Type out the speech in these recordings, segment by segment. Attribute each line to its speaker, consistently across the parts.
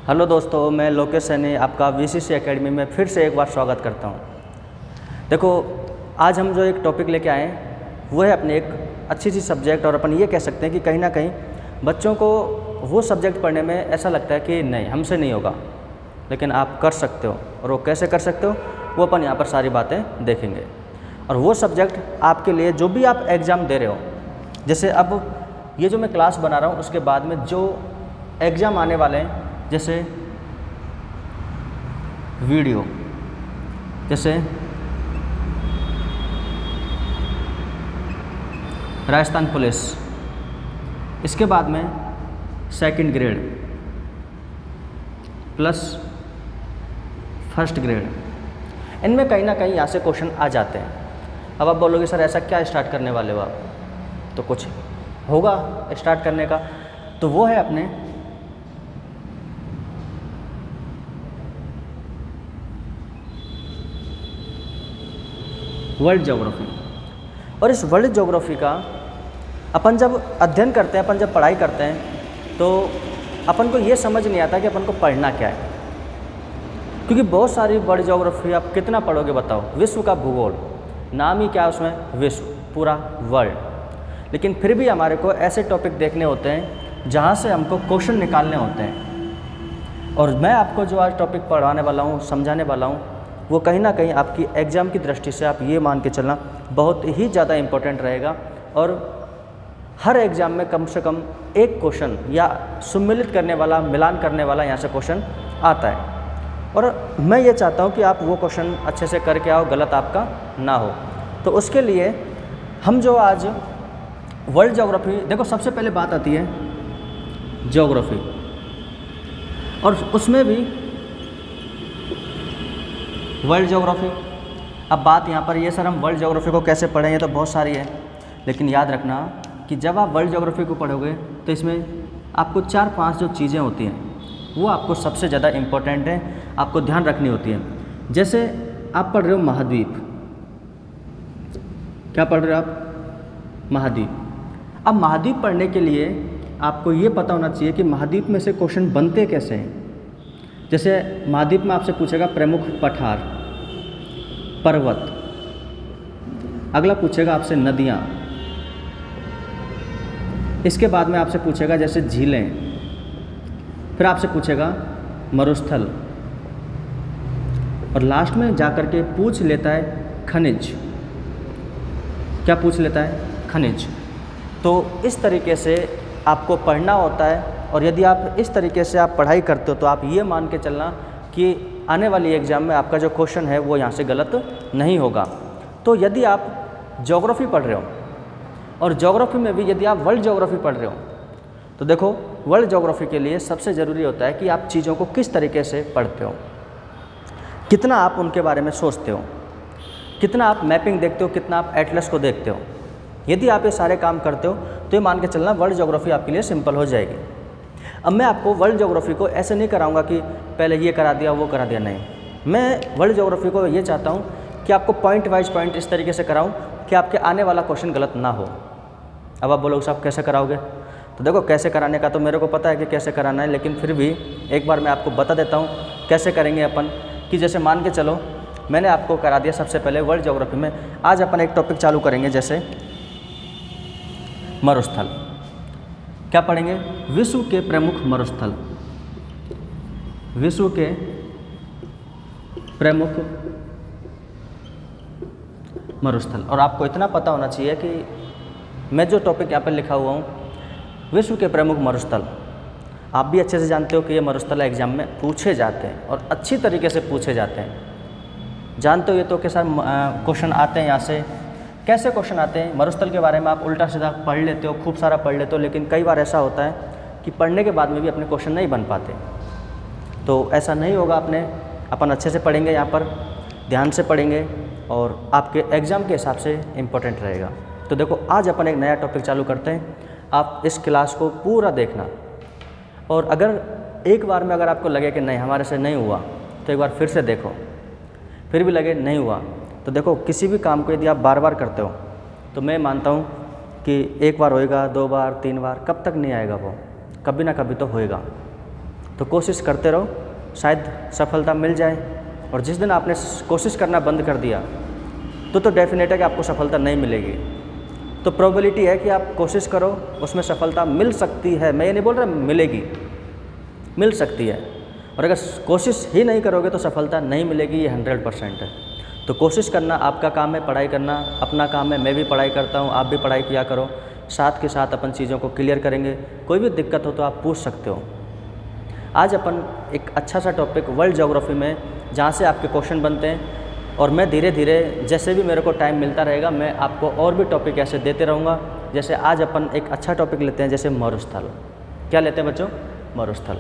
Speaker 1: Hello दोस्तों, मैं लोकेश सैनी आपका वीसीसी एकेडमी में फिर से एक बार स्वागत करता हूं। देखो, आज हम जो एक टॉपिक लेके आए हैं वो है अपने एक अच्छी सी सब्जेक्ट, और अपन ये कह सकते हैं कि कहीं ना कहीं बच्चों को वो सब्जेक्ट पढ़ने में ऐसा लगता है कि नहीं, हमसे नहीं होगा, लेकिन आप कर सकते हो। और वो कैसे कर सकते हो वो अपन यहाँ पर सारी बातें देखेंगे। और वो सब्जेक्ट आपके लिए जो भी आप एग्ज़ाम दे रहे हो, जैसे अब ये जो मैं क्लास बना रहा हूँ उसके बाद में जो एग्ज़ाम आने वाले हैं, जैसे वीडियो, जैसे राजस्थान पुलिस, इसके बाद में second grade plus first grade, इनमें कहीं ना कहीं यहाँ से क्वेश्चन आ जाते हैं। अब आप बोलोगे सर ऐसा क्या स्टार्ट करने वाले हो आप, तो कुछ होगा स्टार्ट करने का, तो वो है अपने वर्ल्ड ज्योग्राफी। और इस वर्ल्ड ज्योग्राफी का अपन जब अध्ययन करते हैं, अपन जब पढ़ाई करते हैं, तो अपन को ये समझ नहीं आता कि अपन को पढ़ना क्या है, क्योंकि बहुत सारी वर्ल्ड ज्योग्राफी आप कितना पढ़ोगे बताओ। विश्व का भूगोल, नाम ही क्या है उसमें, विश्व, पूरा वर्ल्ड। लेकिन फिर भी हमारे को ऐसे टॉपिक देखने होते हैं जहाँ से हमको क्वेश्चन निकालने होते हैं। और मैं आपको जो आज टॉपिक पढ़ाने वाला हूँ, समझाने वाला हूँ, वो कहीं ना कहीं आपकी एग्ज़ाम की दृष्टि से आप ये मान के चलना बहुत ही ज़्यादा इम्पोर्टेंट रहेगा। और हर एग्ज़ाम में कम से कम एक क्वेश्चन या सम्मिलित करने वाला, मिलान करने वाला यहाँ से क्वेश्चन आता है। और मैं ये चाहता हूँ कि आप वो क्वेश्चन अच्छे से करके आओ, गलत आपका ना हो। तो उसके लिए हम जो आज वर्ल्ड ज्योग्राफी, देखो सबसे पहले बात आती है ज्योग्राफी, और उसमें भी वर्ल्ड ज्योग्राफी। अब बात यहाँ पर ये, सर हम वर्ल्ड ज्योग्राफी को कैसे पढ़ें, ये तो बहुत सारी है, लेकिन याद रखना कि जब आप वर्ल्ड ज्योग्राफी को पढ़ोगे तो इसमें आपको 4-5 जो चीज़ें होती हैं वो आपको सबसे ज़्यादा इम्पोर्टेंट है, आपको ध्यान रखनी होती है। जैसे आप पढ़ रहे हो महाद्वीप, क्या पढ़ रहे हो आप, महाद्वीप। अब महाद्वीप पढ़ने के लिए आपको ये पता होना चाहिए कि महाद्वीप में से क्वेश्चन बनते कैसे हैं। जैसे महाद्वीप में आपसे पूछेगा प्रमुख पठार, पर्वत, अगला पूछेगा आपसे नदियाँ, इसके बाद में आपसे पूछेगा जैसे झीलें, फिर आपसे पूछेगा मरुस्थल, और लास्ट में जाकर के पूछ लेता है खनिज। क्या पूछ लेता है, खनिज। तो इस तरीके से आपको पढ़ना होता है। और यदि आप इस तरीके से आप पढ़ाई करते हो तो आप ये मान के चलना कि आने वाली एग्ज़ाम में आपका जो क्वेश्चन है वो यहाँ से गलत नहीं होगा। तो यदि आप ज्योग्राफी पढ़ रहे हो, और ज्योग्राफी में भी यदि आप वर्ल्ड ज्योग्राफी पढ़ रहे हो, तो देखो वर्ल्ड ज्योग्राफी के लिए सबसे ज़रूरी होता है कि आप चीज़ों को किस तरीके से पढ़ते हो, कितना आप उनके बारे में सोचते हो, कितना आप मैपिंग देखते हो, कितना आप एटलस को देखते हो। यदि आप ये सारे काम करते हो तो ये मान के चलना वर्ल्ड ज्योग्राफी आपके लिए सिंपल हो जाएगी। अब मैं आपको वर्ल्ड ज्योग्राफी को ऐसे नहीं कराऊंगा कि पहले ये करा दिया वो करा दिया, नहीं। मैं वर्ल्ड ज्योग्राफी को ये चाहता हूँ कि आपको पॉइंट वाइज पॉइंट इस तरीके से कराऊँ कि आपके आने वाला क्वेश्चन गलत ना हो। अब आप बोलोगे साहब कैसे कराओगे, तो देखो कैसे कराने का तो मेरे को पता है कि कैसे कराना है, लेकिन फिर भी एक बार मैं आपको बता देता हूँ कैसे करेंगे अपन। कि जैसे मान के चलो मैंने आपको करा दिया सबसे पहले वर्ल्ड ज्योग्राफी में, आज अपन एक टॉपिक चालू करेंगे जैसे मरुस्थल। क्या पढ़ेंगे, विश्व के प्रमुख मरुस्थल, विश्व के प्रमुख मरुस्थल। और आपको इतना पता होना चाहिए कि मैं जो टॉपिक यहाँ पर लिखा हुआ हूँ, विश्व के प्रमुख मरुस्थल, आप भी अच्छे से जानते हो कि ये मरुस्थल एग्जाम में पूछे जाते हैं और अच्छी तरीके से पूछे जाते हैं। जानते हो ये तो कि सर क्वेश्चन आते हैं यहाँ से, कैसे क्वेश्चन आते हैं। मरुस्थल के बारे में आप उल्टा सीधा पढ़ लेते हो, खूब सारा पढ़ लेते हो, लेकिन कई बार ऐसा होता है कि पढ़ने के बाद में भी अपने क्वेश्चन नहीं बन पाते। तो ऐसा नहीं होगा, अपन अच्छे से पढ़ेंगे, यहाँ पर ध्यान से पढ़ेंगे और आपके एग्ज़ाम के हिसाब से इम्पोर्टेंट रहेगा। तो देखो आज अपन एक नया टॉपिक चालू करते हैं, आप इस क्लास को पूरा देखना। और अगर एक बार में अगर आपको लगे कि नहीं हमारे से नहीं हुआ, तो एक बार फिर से देखो, फिर भी लगे नहीं हुआ, तो देखो किसी भी काम को यदि आप बार बार करते हो तो मैं मानता हूँ कि एक बार होएगा, 2 बार, 3 बार, कब तक नहीं आएगा वो, कभी ना कभी तो होएगा। तो कोशिश करते रहो, शायद सफलता मिल जाए। और जिस दिन आपने कोशिश करना बंद कर दिया तो डेफिनेट है कि आपको सफलता नहीं मिलेगी। तो प्रोबेबिलिटी है कि आप कोशिश करो, उसमें सफलता मिल सकती है। मैं ये नहीं बोल रहा मिलेगी, मिल सकती है। और अगर कोशिश ही नहीं करोगे तो सफलता नहीं मिलेगी, ये 100% है। तो कोशिश करना आपका काम है, पढ़ाई करना अपना काम है। मैं भी पढ़ाई करता हूँ, आप भी पढ़ाई किया करो। साथ के साथ अपन चीज़ों को क्लियर करेंगे। कोई भी दिक्कत हो तो आप पूछ सकते हो। आज अपन एक अच्छा सा टॉपिक वर्ल्ड ज्योग्राफी में, जहाँ से आपके क्वेश्चन बनते हैं, और मैं धीरे धीरे जैसे भी मेरे को टाइम मिलता रहेगा मैं आपको और भी टॉपिक ऐसे देते रहूँगा। जैसे आज अपन एक अच्छा टॉपिक लेते हैं, जैसे मरुस्थल। क्या लेते हैं बच्चों? मरुस्थल।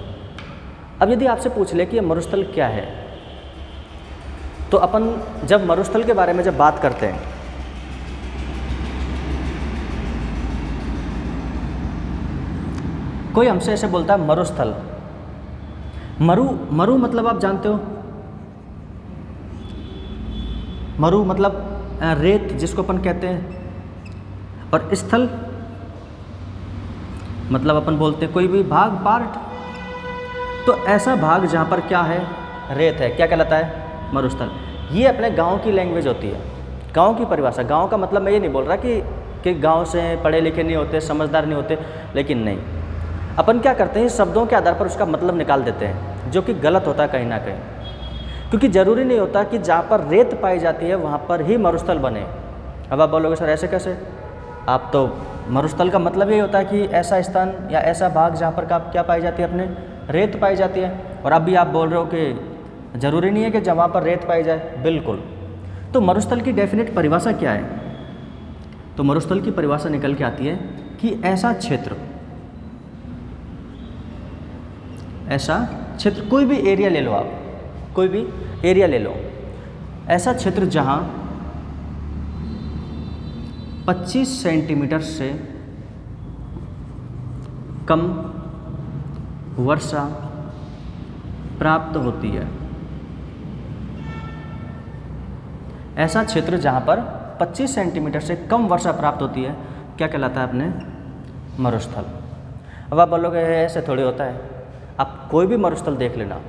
Speaker 1: अब यदि आपसे पूछ ले कि ये मरुस्थल क्या है, तो अपन जब मरुस्थल के बारे में जब बात करते हैं, कोई हमसे ऐसे बोलता है मरुस्थल। मरु मतलब आप जानते हो, मरु मतलब रेत जिसको अपन कहते हैं, और स्थल मतलब अपन बोलते हैं कोई भी भाग, पार्ट। तो ऐसा भाग जहाँ पर क्या है? रेत है। क्या कहलाता है? मरुस्थल। ये अपने गांव की लैंग्वेज होती है, गांव की परिभाषा। गांव का मतलब मैं ये नहीं बोल रहा कि गांव से पढ़े लिखे नहीं होते, समझदार नहीं होते, लेकिन नहीं, अपन क्या करते हैं, शब्दों के आधार पर उसका मतलब निकाल देते हैं, जो कि गलत होता है कहीं ना कहीं। क्योंकि ज़रूरी नहीं होता कि जहाँ पर रेत पाई जाती है वहाँ पर ही मरुस्थल बने। अब आप बोलोगे सर ऐसे कैसे? आप तो मरुस्थल का मतलब यही होता है कि ऐसा स्थान या ऐसा भाग जहाँ पर क्या पाई जाती है, अपने रेत पाई जाती है। और अभी आप बोल रहे हो कि ज़रूरी नहीं है कि जहाँ पर रेत पाई जाए। बिल्कुल। तो मरुस्थल की डेफिनेट परिभाषा क्या है? तो मरुस्थल की परिभाषा निकल के आती है कि ऐसा क्षेत्र, कोई भी एरिया ले लो आप, कोई भी एरिया ले लो, ऐसा क्षेत्र जहाँ 25 सेंटीमीटर से कम वर्षा प्राप्त होती है। ऐसा क्षेत्र जहाँ पर 25 सेंटीमीटर से कम वर्षा प्राप्त होती है, क्या कहलाता है अपने? मरुस्थल। अब आप बोलोगे ऐसे थोड़ी होता है, आप कोई भी मरुस्थल देख लेना।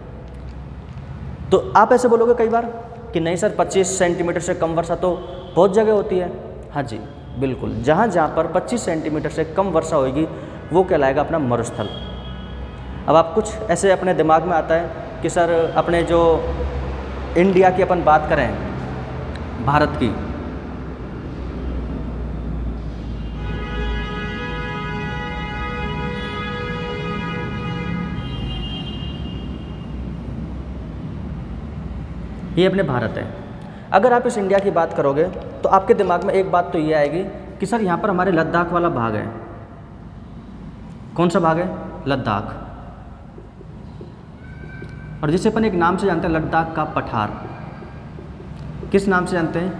Speaker 1: तो आप ऐसे बोलोगे कई बार कि नहीं सर 25 सेंटीमीटर से कम वर्षा तो बहुत जगह होती है। हाँ जी बिल्कुल, जहाँ पर 25 सेंटीमीटर से कम वर्षा होगी वो कहलाएगा अपना मरुस्थल। अब आप कुछ ऐसे अपने दिमाग में आता है कि सर अपने जो इंडिया की अपन बात करें, भारत की, ये अपने भारत है। अगर आप इस इंडिया की बात करोगे तो आपके दिमाग में एक बात तो ये आएगी कि सर यहाँ पर हमारे लद्दाख वाला भाग है। कौन सा भाग है? लद्दाख। और जिसे अपन एक नाम से जानते हैं, लद्दाख का पठार। किस नाम से जानते हैं?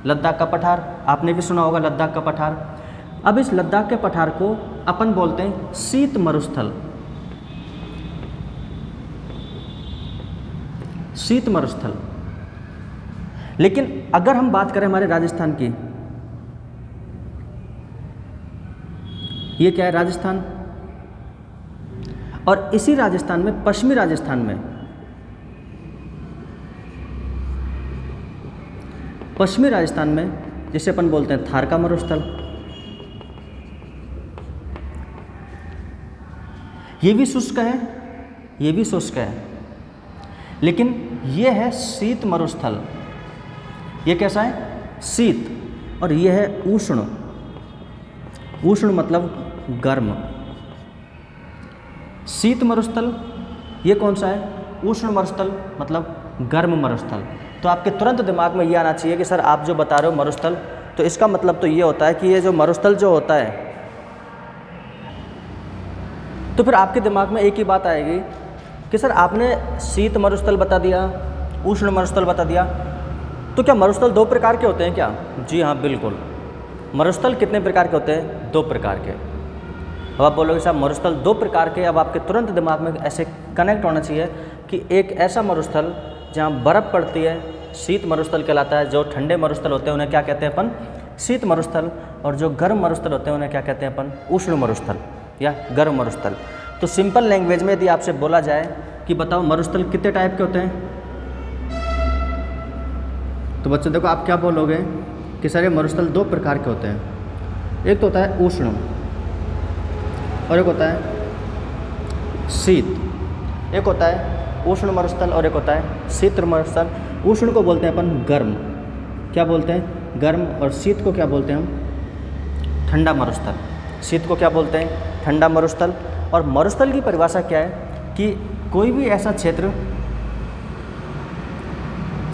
Speaker 1: लद्दाख का पठार। आपने भी सुना होगा लद्दाख का पठार। अब इस लद्दाख के पठार को अपन बोलते हैं शीत मरुस्थल। शीत मरुस्थल। लेकिन अगर हम बात करें हमारे राजस्थान की, ये क्या है? राजस्थान। और इसी राजस्थान में, पश्चिमी राजस्थान में, जिसे अपन बोलते हैं थार का मरुस्थल, ये भी शुष्क है, ये भी शुष्क है, लेकिन ये है शीत मरुस्थल। ये कैसा है? शीत। और ये है उष्ण। उष्ण मतलब गर्म। शीत मरुस्थल ये कौन सा है? उष्ण मरुस्थल मतलब गर्म मरुस्थल। तो आपके तुरंत दिमाग में ये आना चाहिए कि सर आप जो बता रहे हो मरुस्थल, तो इसका मतलब तो ये होता है कि ये जो मरुस्थल जो होता है, तो फिर आपके दिमाग में एक ही बात आएगी कि सर आपने शीत मरुस्थल बता दिया, उष्ण मरुस्थल बता दिया, तो क्या मरुस्थल दो प्रकार के होते हैं क्या? जी हाँ बिल्कुल। मरुस्थल कितने प्रकार के होते हैं? दो प्रकार के। अब आप बोलोगे साहब मरुस्थल दो प्रकार के, अब आपके तुरंत दिमाग में ऐसे कनेक्ट होना चाहिए कि एक ऐसा मरुस्थल जहाँ बर्फ़ पड़ती है, शीत मरुस्थल कहलाता है। जो ठंडे मरुस्थल होते हैं उन्हें क्या कहते हैं अपन? शीत मरुस्थल। और जो गर्म मरुस्थल होते हैं उन्हें क्या कहते हैं अपन? उष्ण मरुस्थल या गर्म मरुस्थल। तो सिंपल लैंग्वेज में यदि आपसे बोला जाए कि बताओ मरुस्थल कितने टाइप के होते हैं, तो बच्चों देखो आप क्या बोलोगे कि सर ये मरुस्थल दो प्रकार के होते हैं। एक तो होता है उष्ण और एक होता है शीत। एक होता है उष्ण मरुस्थल और एक होता है शीत मरुस्थल। उष्ण को बोलते हैं अपन गर्म, क्या बोलते हैं, गर्म। और शीत को क्या बोलते हैं हम, ठंडा मरुस्थल। शीत को क्या बोलते हैं, ठंडा मरुस्थल। और मरुस्थल की परिभाषा क्या है कि कोई भी ऐसा क्षेत्र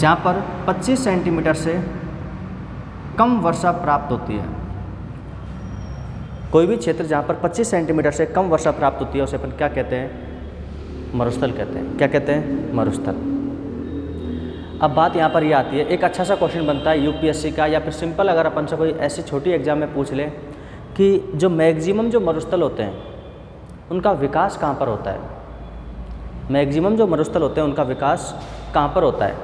Speaker 1: जहाँ पर 25 सेंटीमीटर से कम वर्षा प्राप्त होती है। कोई भी क्षेत्र जहाँ पर 25 सेंटीमीटर से कम वर्षा प्राप्त होती है उसे अपन क्या कहते हैं, मरुस्थल कहते हैं। क्या कहते हैं, मरुस्थल। अब बात यहाँ पर ये आती है, एक अच्छा सा क्वेश्चन बनता है यूपीएससी का या फिर सिंपल अगर अपन से कोई ऐसी छोटी एग्जाम में पूछ ले कि जो मैक्सिमम जो मरुस्थल होते हैं उनका विकास कहाँ पर होता है। मैक्सिमम जो मरुस्थल होते हैं उनका विकास कहाँ पर होता है।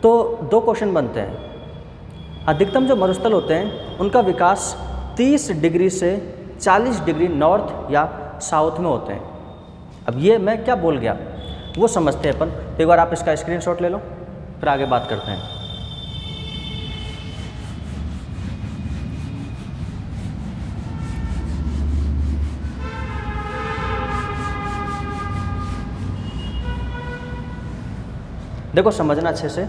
Speaker 1: तो दो क्वेश्चन बनते हैं। अधिकतम जो मरुस्थल होते हैं उनका विकास 30 डिग्री से 40 डिग्री नॉर्थ या साउथ में होते हैं। अब ये मैं क्या बोल गया वो समझते हैं अपन। तो एक बार आप इसका स्क्रीनशॉट ले लो, फिर आगे बात करते हैं। देखो समझना अच्छे से।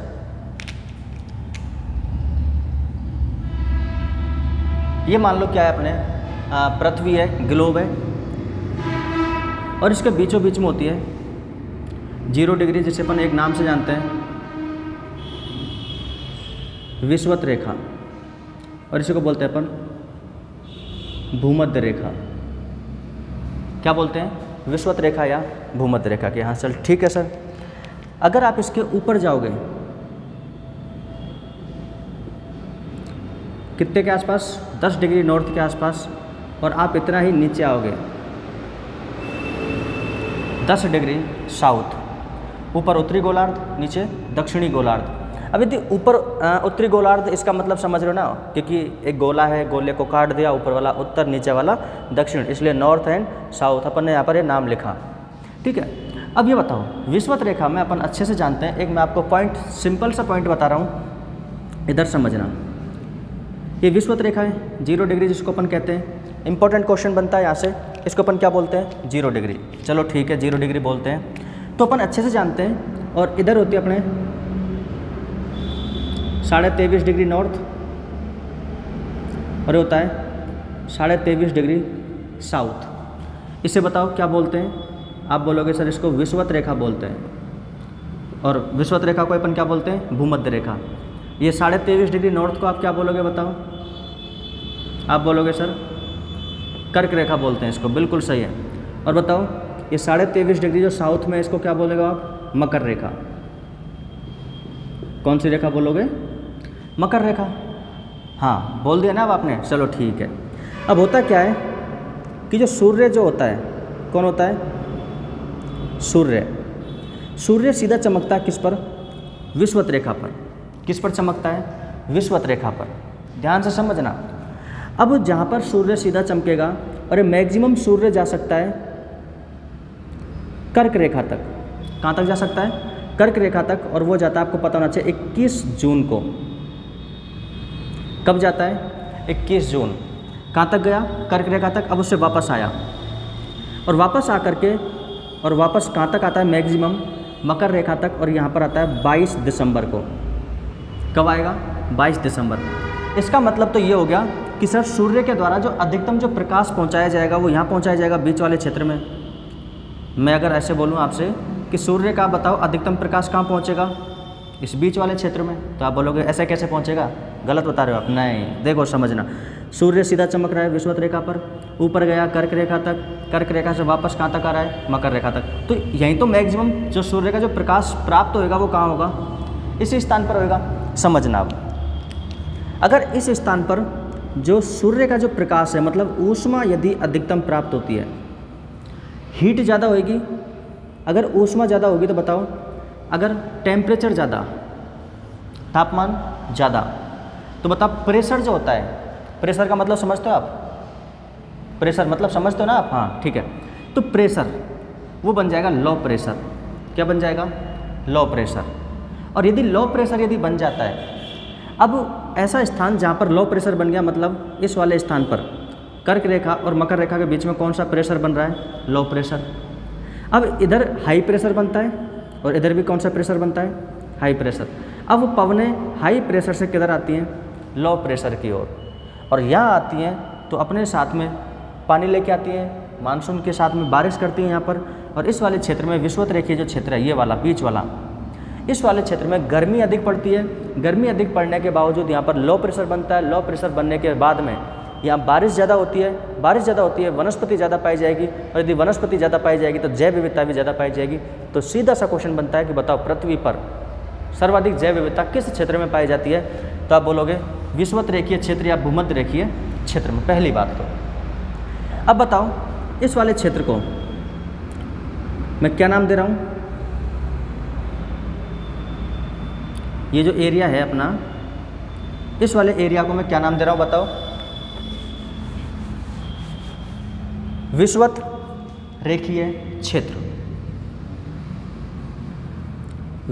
Speaker 1: ये मान लो क्या है, अपने पृथ्वी है, ग्लोब है, और इसके बीचों बीच में होती है 0 डिग्री, जिसे अपन एक नाम से जानते हैं विषुवत रेखा, और इसी को बोलते हैं अपन भूमध्य रेखा। क्या बोलते हैं, विषुवत रेखा या भूमध्य रेखा के। हाँ चल ठीक है सर। अगर आप इसके ऊपर जाओगे कितने के आसपास, 10 डिग्री नॉर्थ के आसपास, और आप इतना ही नीचे आओगे 10 डिग्री साउथ, ऊपर उत्तरी गोलार्ध, नीचे दक्षिणी गोलार्ध। अब यदि ऊपर उत्तरी गोलार्ध, इसका मतलब समझ रहे हो ना, क्योंकि एक गोला है, गोले को काट दिया, ऊपर वाला उत्तर, नीचे वाला दक्षिण, इसलिए नॉर्थ एंड साउथ अपन ने यहाँ पर ये नाम लिखा। ठीक है। अब ये बताओ विषुवत रेखा में अपन अच्छे से जानते हैं। एक मैं आपको पॉइंट, सिंपल सा पॉइंट बता रहा हूँ, इधर समझना। ये विषुवत रेखा है 0 डिग्री, जिसको अपन कहते हैं। इंपॉर्टेंट क्वेश्चन बनता है यहाँ से, इसको अपन क्या बोलते हैं, 0 डिग्री। चलो ठीक है, 0 डिग्री बोलते हैं। तो अपन अच्छे से जानते हैं। और इधर होती है अपने 23.5 डिग्री नॉर्थ, और ये होता है 23.5 डिग्री साउथ। इसे बताओ क्या बोलते हैं। आप बोलोगे सर इसको विषुवत रेखा बोलते हैं, और विषुवत रेखा को अपन क्या बोलते हैं, भूमध्य रेखा। ये 23.5 डिग्री नॉर्थ को आप क्या बोलोगे बताओ। आप बोलोगे सर कर्क रेखा बोलते हैं इसको, बिल्कुल सही है। और बताओ ये 23.5 डिग्री जो साउथ में, इसको क्या बोलेगा आप, मकर रेखा। कौन सी रेखा बोलोगे, मकर रेखा। हाँ बोल दिया ना अब आपने, चलो ठीक है। अब होता क्या है कि जो सूर्य जो होता है, कौन होता है, सूर्य। सूर्य सीधा चमकता है किस पर, विषुवत रेखा पर। किस पर चमकता है, विषुवत रेखा पर। ध्यान से समझना। अब जहाँ पर सूर्य सीधा चमकेगा, और मैक्सिमम सूर्य जा सकता है कर्क रेखा तक। कहाँ तक जा सकता है, कर्क रेखा तक। और वो जाता है, आपको पता होना चाहिए, 21 जून को। कब जाता है, 21 जून। कहाँ तक गया, कर्क रेखा तक। अब उससे वापस आया, और वापस आकर के, और वापस कहाँ तक आता है, मैक्सिमम मकर रेखा तक। और यहाँ पर आता है 22 दिसंबर को। कब आएगा, 22 दिसंबर। इसका मतलब तो ये हो गया कि सर सूर्य के द्वारा जो अधिकतम जो प्रकाश पहुँचाया जाएगा वो यहाँ पहुँचाया जाएगा, बीच वाले क्षेत्र में। मैं अगर ऐसे बोलूँ आपसे कि सूर्य का बताओ अधिकतम प्रकाश कहाँ पहुँचेगा, इस बीच वाले क्षेत्र में, तो आप बोलोगे ऐसे कैसे पहुँचेगा, गलत बता रहे हो आप। नहीं, देखो समझना। सूर्य सीधा चमक रहा है विषुवत रेखा पर, ऊपर गया कर्क रेखा तक, कर्क रेखा से वापस कहाँ तक आ रहा है, मकर रेखा तक। तो यहीं तो मैक्सिमम जो सूर्य का जो प्रकाश प्राप्त होएगा वो कहाँ होगा, इसी स्थान पर होएगा। समझना। अब अगर इस स्थान पर जो सूर्य का जो प्रकाश है, मतलब ऊष्मा यदि अधिकतम प्राप्त होती है, हीट ज़्यादा होएगी। अगर ऊष्मा ज़्यादा होगी तो बताओ, अगर टेम्परेचर ज़्यादा, तापमान ज़्यादा, तो बताओ प्रेशर जो होता है, प्रेशर का मतलब समझते हो आप, प्रेशर मतलब समझते हो ना आप। हाँ ठीक है। तो प्रेशर वो बन जाएगा लो प्रेशर। क्या बन जाएगा? Low pressure. और यदि लो प्रेशर यदि बन जाता है, अब ऐसा स्थान जहाँ पर लो प्रेशर बन गया, मतलब इस वाले स्थान पर कर्क रेखा और मकर रेखा के बीच में कौन सा प्रेशर बन रहा है? Low pressure. अब इधर हाई प्रेशर बनता है और इधर भी कौन सा प्रेशर बनता है? High pressure. अब वो पवनें हाई प्रेशर से किधर आती हैं? लो प्रेशर की ओर। और यहाँ आती हैं तो अपने साथ में पानी लेके आती हैं, मानसून के साथ में बारिश करती हैं यहाँ पर। और इस वाले क्षेत्र में विषुवत रेखीय जो क्षेत्र है, ये वाला बीच वाला, इस वाले क्षेत्र में गर्मी अधिक पड़ती है। गर्मी अधिक पड़ने के बावजूद यहाँ पर लो प्रेशर बनता है। लो प्रेशर बनने के बाद में यहाँ बारिश ज़्यादा होती है। बारिश ज़्यादा होती है, वनस्पति ज़्यादा पाई जाएगी। और यदि वनस्पति ज़्यादा पाई जाएगी तो जैव विविधता भी ज़्यादा पाई जाएगी। तो सीधा सा क्वेश्चन बनता है कि बताओ पृथ्वी पर सर्वाधिक जैव विविधता किस क्षेत्र में पाई जाती है? तो आप बोलोगे विषुवत रेखीय क्षेत्र या भूमध्य रेखीय क्षेत्र में, पहली बात तो। अब बताओ इस वाले क्षेत्र को मैं क्या नाम दे रहा हूँ? ये जो एरिया है अपना, इस वाले एरिया को मैं क्या नाम दे रहा हूँ बताओ? विषुवत रेखीय क्षेत्र।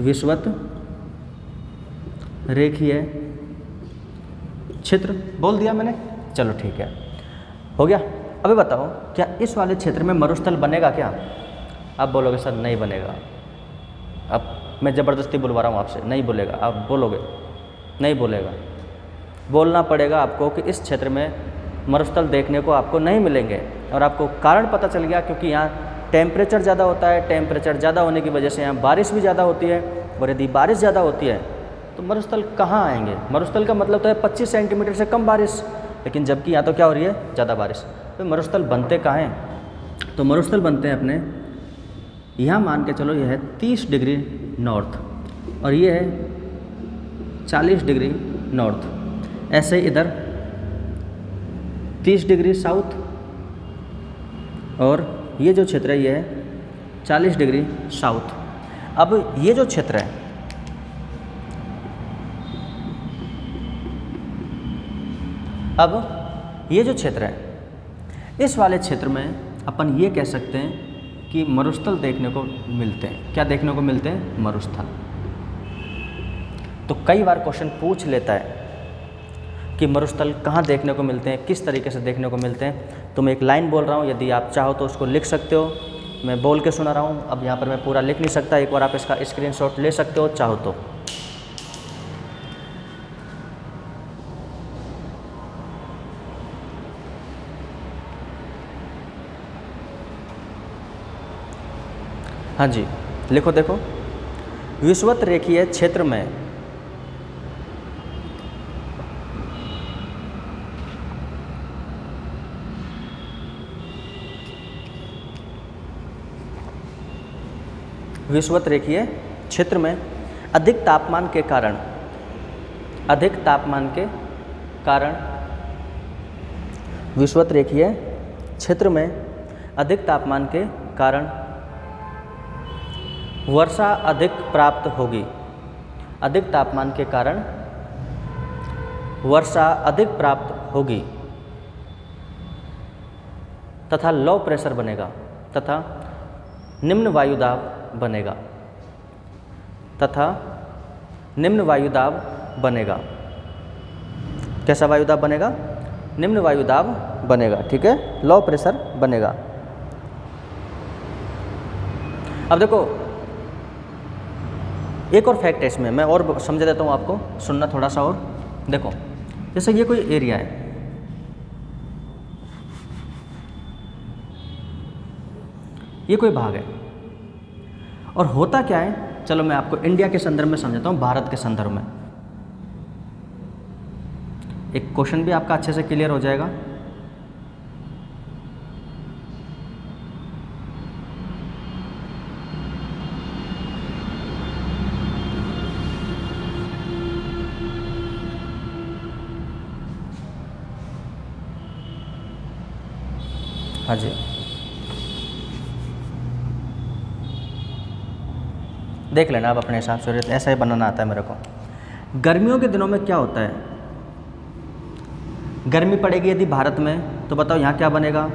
Speaker 1: विषुवत रेखीय क्षेत्र बोल दिया मैंने, चलो ठीक है, हो गया। अभी बताओ क्या इस वाले क्षेत्र में मरुस्थल बनेगा क्या? आप बोलोगे सर नहीं बनेगा। अब मैं ज़बरदस्ती बुलवा रहा हूँ आपसे, नहीं बोलेगा। आप बोलोगे नहीं बोलेगा, बोलना पड़ेगा आपको कि इस क्षेत्र में मरुस्थल देखने को आपको नहीं मिलेंगे। और आपको कारण पता चल गया, क्योंकि यहाँ टेम्परेचर ज़्यादा होता है। टेम्परेचर ज़्यादा होने की वजह से यहाँ बारिश भी ज़्यादा होती है। और यदि बारिश ज़्यादा होती है तो मरुस्थल कहाँ आएंगे? मरुस्थल का मतलब तो है 25 सेंटीमीटर से कम बारिश, लेकिन जबकि यहाँ तो क्या हो रही है? ज़्यादा बारिश। तो मरुस्थल बनते कहाँ हैं? तो मरुस्थल बनते हैं अपने यहाँ, मान के चलो यह है 30 डिग्री नॉर्थ और ये है 40 डिग्री नॉर्थ। ऐसे इधर 30 डिग्री साउथ और ये जो क्षेत्र है ये है 40 डिग्री साउथ। अब ये जो क्षेत्र है, अब ये जो क्षेत्र है, इस वाले क्षेत्र में अपन ये कह सकते हैं कि मरुस्थल देखने को मिलते हैं। क्या देखने को मिलते हैं? मरुस्थल। तो कई बार क्वेश्चन पूछ लेता है कि मरुस्थल कहाँ देखने को मिलते हैं, किस तरीके से देखने को मिलते हैं। तो मैं एक लाइन बोल रहा हूँ, यदि आप चाहो तो उसको लिख सकते हो। मैं बोल के सुना रहा हूँ, अब यहाँ पर मैं पूरा लिख नहीं सकता, एक बार आप इसका स्क्रीनशॉट ले सकते हो चाहो तो। हाँ जी लिखो, देखो विषुवत रेखीय क्षेत्र में विषुवत रेखीय क्षेत्र में अधिक तापमान के कारण विषुवत रेखीय क्षेत्र में अधिक तापमान के कारण वर्षा अधिक प्राप्त होगी। अधिक तापमान के कारण वर्षा अधिक प्राप्त होगी तथा लो प्रेशर बनेगा तथा निम्न वायुदाब बनेगा बनेगा। कैसा वायुदाब बनेगा? निम्न वायुदाब बनेगा। ठीक है, लो प्रेशर बनेगा। अब देखो एक और फैक्ट है इसमें, मैं और समझा देता हूँ आपको, सुनना थोड़ा सा और। देखो जैसे ये कोई एरिया है, ये कोई भाग है, और होता क्या है, चलो मैं आपको इंडिया के संदर्भ में समझाता हूँ, भारत के संदर्भ में। एक क्वेश्चन भी आपका अच्छे से क्लियर हो जाएगा। हाँ जी, देख लेना आप अपने हिसाब से, ऐसा ही बनाना आता है मेरे को। गर्मियों के दिनों में क्या होता है, गर्मी पड़ेगी यदि भारत में, तो बताओ यहाँ क्या बनेगा?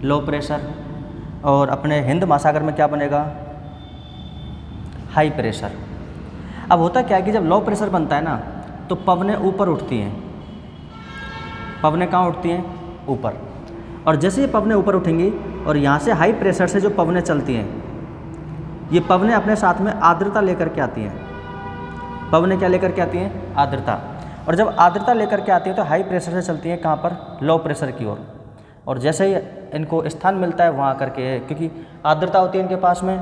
Speaker 1: Low pressure. और अपने हिंद महासागर में क्या बनेगा, हाई प्रेशर। अब होता क्या है कि जब लो प्रेशर बनता है ना तो पवनें ऊपर उठती हैं। पवनें कहाँ उठती हैं, ऊपर। और जैसे ये पवनें ऊपर उठेंगी और यहाँ से हाई प्रेशर से जो पवनें चलती हैं, ये पवनें अपने साथ में आर्द्रता लेकर के आती हैं। पवनें क्या लेकर के आती हैं, आर्द्रता। और जब आर्द्रता लेकर के आती हैं तो हाई प्रेशर से चलती हैं कहाँ पर, लो प्रेशर की ओर। और जैसे ही इनको स्थान मिलता है वहाँ करके, क्योंकि आर्द्रता होती है इनके पास में,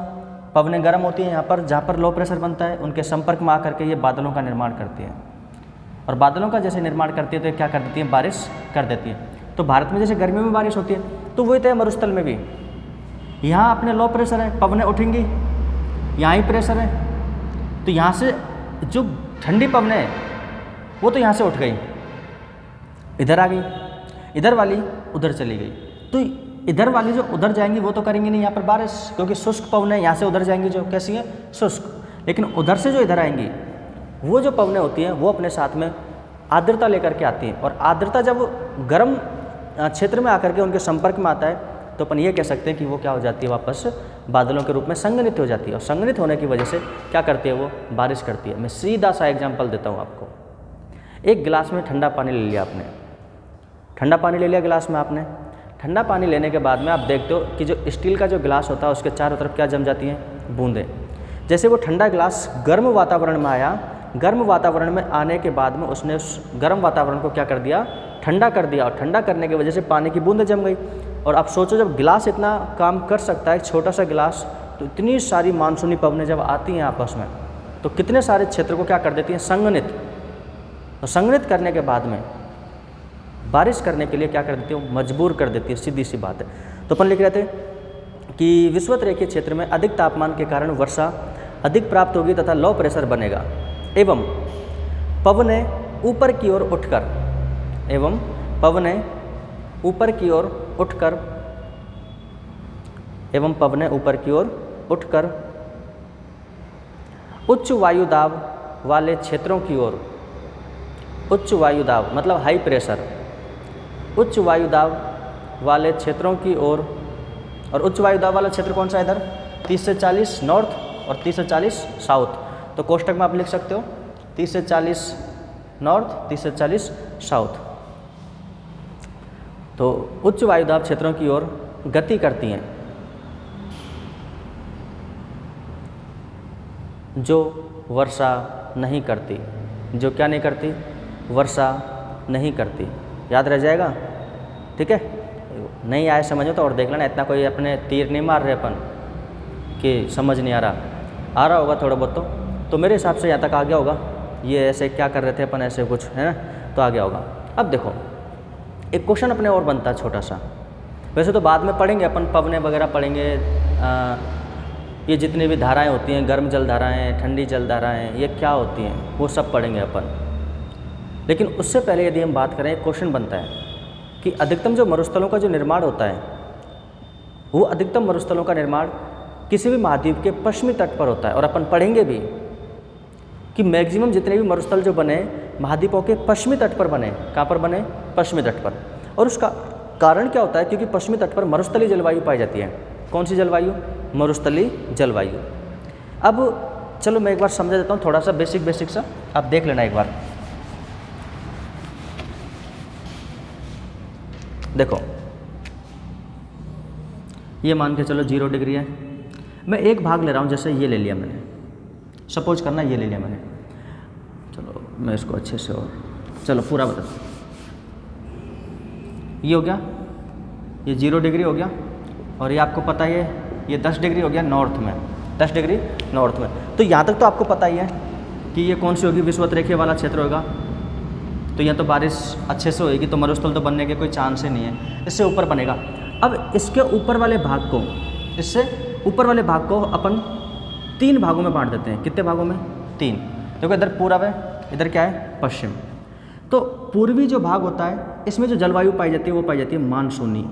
Speaker 1: पवनें गर्म होती हैं यहाँ पर जहाँ पर लो प्रेशर बनता है, उनके संपर्क में आकर के ये बादलों का निर्माण करती हैं। और बादलों का जैसे निर्माण करती है तो ये क्या कर देती है, बारिश कर देती है। तो भारत में जैसे गर्मियों में बारिश होती है तो वही तो है मरुस्थल में भी। यहाँ अपने लो प्रेशर है, पवनें उठेंगी, यहाँ ही प्रेशर है, तो यहाँ से जो ठंडी पवनें है वो तो यहाँ से उठ गई, इधर आ गई, इधर वाली उधर चली गई। तो इधर वाली जो उधर जाएंगी वो तो करेंगी नहीं यहाँ पर बारिश, क्योंकि शुष्क पवनें यहाँ से उधर जाएंगी जो कैसी हैं, शुष्क। लेकिन उधर से जो इधर आएंगी वो जो पवनें होती हैं वो अपने साथ में आर्द्रता लेकर के आती हैं। और आर्द्रता जब गर्म क्षेत्र में आकर के उनके संपर्क में आता है तो अपन ये कह सकते हैं कि वो क्या हो जाती है, वापस बादलों के रूप में संघनित हो जाती है। और संघनित होने की वजह से क्या करती है, वो बारिश करती है। मैं सीधा सा एग्जाम्पल देता हूँ आपको। एक गिलास में ठंडा पानी ले लिया आपने, ठंडा पानी ले लिया गिलास में आपने। ठंडा पानी लेने के बाद में आप देखते हो कि जो स्टील का जो गिलास होता है उसके चारों तरफ क्या जम जाती हैं, बूंदें। जैसे वो ठंडा गिलास गर्म वातावरण में आया, गर्म वातावरण में आने के बाद में उसने उस गर्म वातावरण को क्या कर दिया, ठंडा कर दिया। और ठंडा करने की वजह से पानी की बूंदें जम गई। और आप सोचो जब गिलास इतना काम कर सकता है, एक छोटा सा गिलास, तो इतनी सारी मानसूनी पवनें जब आती हैं आपस में तो कितने सारे क्षेत्र को क्या कर देती हैं, संघनित। और संघनित करने के बाद में बारिश करने के लिए क्या कर देती है, मजबूर कर देती है, सीधी सी बात है। तो अपन लिख रहे थे कि विषुवत रेखीय क्षेत्र में अधिक तापमान के कारण वर्षा अधिक प्राप्त होगी तथा लो प्रेशर बनेगा एवं पवनें ऊपर की ओर उठकर, एवं पवनें ऊपर की ओर उठकर, एवं पवनें ऊपर की ओर उठकर उच्च वायु दाब वाले क्षेत्रों की ओर, उच्च वायु दाब मतलब हाई प्रेशर, उच्च वायु दाब वाले क्षेत्रों की ओर। और उच्च वायु दाब वाला क्षेत्र कौन सा है इधर, 30 से 40 नॉर्थ और 30 से 40 साउथ। तो कोष्टक में आप लिख सकते हो 30 से 40 नॉर्थ, 30 से 40 साउथ। तो उच्च वायुदाब क्षेत्रों की ओर गति करती हैं जो वर्षा नहीं करती, जो क्या नहीं करती, वर्षा नहीं करती। याद रह जाएगा, ठीक है। नहीं आए समझ में तो और देख लेना, इतना कोई अपने तीर नहीं मार रहे अपन कि समझ नहीं आ रहा होगा थोड़ा बहुत। तो मेरे हिसाब से यहाँ तक आ गया होगा। ये ऐसे क्या कर रहे थे अपन, ऐसे कुछ है ना, तो आ गया होगा। अब देखो एक क्वेश्चन अपने और बनता है छोटा सा। वैसे तो बाद में पढ़ेंगे अपन, पवनें वगैरह पढ़ेंगे, ये जितनी भी धाराएं होती हैं, गर्म जल धाराएं, ठंडी जल धाराएं, ये क्या होती हैं वो सब पढ़ेंगे अपन। लेकिन उससे पहले यदि हम बात करें, एक क्वेश्चन बनता है कि अधिकतम जो मरुस्थलों का जो निर्माण होता है वो अधिकतम मरुस्थलों का निर्माण किसी भी महाद्वीप के पश्चिमी तट पर होता है। और अपन पढ़ेंगे भी कि मैक्सिमम जितने भी मरुस्थल जो बने महाद्वीपों के पश्चिमी तट पर बने। कहाँ पर बने, पश्चिमी तट पर। और उसका कारण क्या होता है, क्योंकि पश्चिमी तट पर मरुस्थलीय जलवायु पाई जाती है। कौन सी जलवायु, मरुस्थलीय जलवायु। अब चलो मैं एक बार समझा देता हूँ थोड़ा सा बेसिक सा, आप देख लेना एक बार। देखो ये मान के चलो 0 डिग्री है, मैं एक भाग ले रहा हूँ, जैसे ये ले लिया मैंने, सपोज करना ये ले लिया मैंने। चलो मैं इसको अच्छे से, और चलो पूरा बता, ये हो गया, ये 0 डिग्री हो गया। और ये आपको पता ही है ये 10 डिग्री हो गया नॉर्थ में, 10 डिग्री नॉर्थ में। तो यहाँ तक तो आपको पता ही है कि ये कौन सी होगी, विषुवत रेखीय वाला क्षेत्र होगा। तो यहाँ तो बारिश अच्छे से होएगी, तो मरुस्थल तो बनने के कोई चांस ही नहीं है, इससे ऊपर बनेगा। अब इसके ऊपर वाले भाग को, इससे ऊपर वाले भाग को अपन 3 भागों में बांट देते हैं। कितने भागों में, 3। देखो इधर पूरब है, इधर क्या है, पश्चिम। तो पूर्वी जो भाग होता है इसमें जो जलवायु पाई जाती है वो पाई जाती है मानसूनी।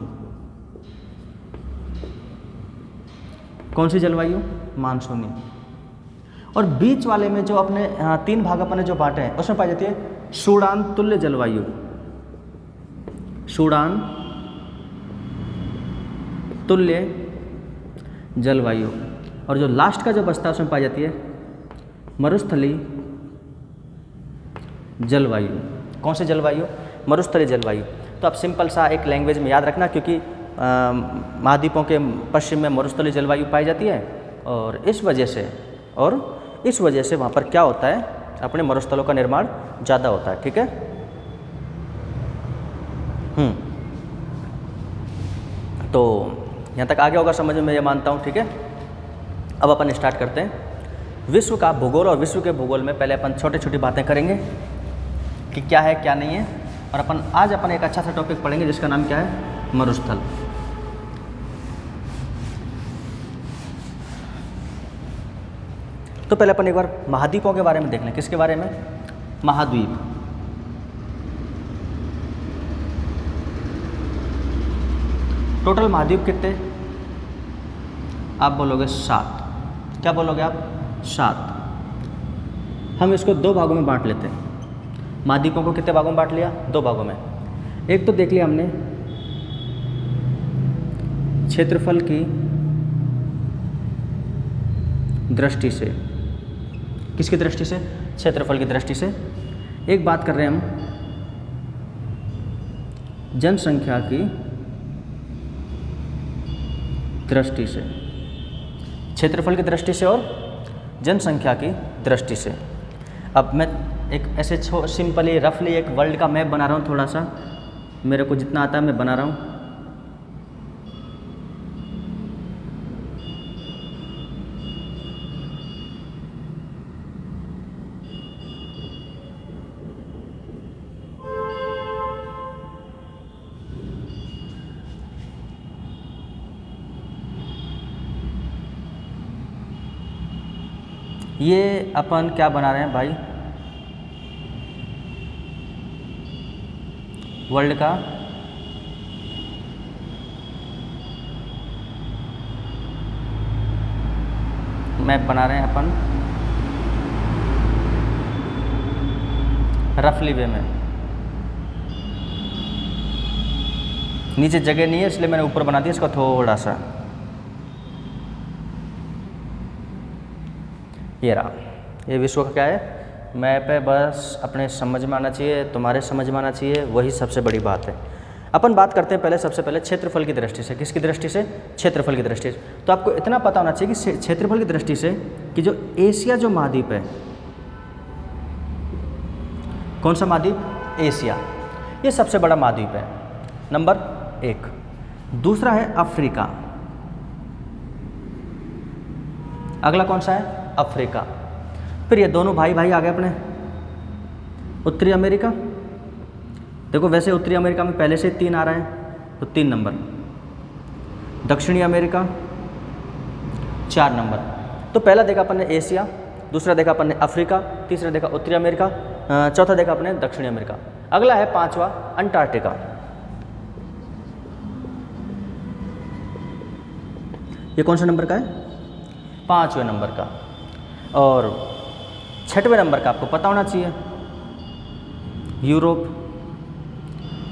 Speaker 1: कौन सी जलवायु, मानसूनी। और बीच वाले में जो अपने 3 भाग अपने जो बांटे हैं उसमें पाई जाती है सूडान तुल्य जलवायु। सूडान तुल्य जलवायु, और जो लास्ट का जो बचता है उसमें पाई जाती है मरुस्थलीय जलवायु। कौन सी जलवायु? मरुस्थलीय जलवायु। तो आप सिंपल सा एक लैंग्वेज में याद रखना, क्योंकि महाद्वीपों के पश्चिम में मरुस्थलीय जलवायु पाई जाती है, और इस वजह से वहाँ पर क्या होता है, अपने मरुस्थलों का निर्माण ज़्यादा होता है। ठीक है। तो यहाँ तक आगे होगा समझ में, मैं ये मानता हूँ। ठीक है। अब अपन स्टार्ट करते हैं विश्व का भूगोल। और विश्व के भूगोल में पहले अपन छोटी छोटी बातें करेंगे कि क्या है क्या नहीं है, और आज अपन एक अच्छा सा टॉपिक पढ़ेंगे जिसका नाम क्या है? मरुस्थल। तो पहले अपन एक बार महाद्वीपों के बारे में देख लें। किसके बारे में? महाद्वीप। टोटल महाद्वीप कितने? आप बोलोगे 7। क्या बोलोगे आप? 7। हम इसको 2 भागों में बांट लेते हैं। महाद्वीपों को कितने भागों में बांट लिया? 2 भागों में। एक तो देख लिया हमने क्षेत्रफल की दृष्टि से। किसकी दृष्टि से? क्षेत्रफल की दृष्टि से। एक बात कर रहे हैं हम जनसंख्या की दृष्टि से। क्षेत्रफल की दृष्टि से और जनसंख्या की दृष्टि से। अब मैं एक ऐसे सिंपली रफली एक वर्ल्ड का मैप बना रहा हूँ, थोड़ा सा मेरे को जितना आता है मैं बना रहा हूँ। ये अपन क्या बना रहे हैं भाई? वर्ल्ड का मैप बना रहे हैं अपन रफली वे में। नीचे जगह नहीं है इसलिए मैंने ऊपर बना दिया इसका थोड़ा सा। ये रहा, ये विश्व का क्या है? मैप है। बस अपने समझ में आना चाहिए, तुम्हारे समझ में आना चाहिए, वही सबसे बड़ी बात है। अपन बात करते हैं पहले, सबसे पहले क्षेत्रफल की दृष्टि से। किसकी दृष्टि से? क्षेत्रफल की दृष्टि से। तो आपको इतना पता होना चाहिए कि क्षेत्रफल की दृष्टि से कि जो एशिया जो महाद्वीप है, कौन सा महाद्वीप? एशिया। ये सबसे बड़ा महाद्वीप है, नंबर 1। दूसरा है अफ्रीका। अगला कौन सा है? अफ्रीका। फिर ये दोनों भाई भाई आ गए अपने उत्तरी अमेरिका। देखो वैसे उत्तरी अमेरिका में पहले से 3 आ रहा है, तो 3 नंबर। दक्षिणी अमेरिका 4 नंबर। तो पहला देखा अपन ने एशिया, दूसरा देखा अपन ने अफ्रीका, तीसरा देखा उत्तरी अमेरिका, चौथा देखा अपन ने दक्षिणी अमेरिका। अगला है 5वां अंटार्कटिका। ये कौन सा नंबर का है? 5वें नंबर का। और 6वें नंबर का आपको पता होना चाहिए, यूरोप।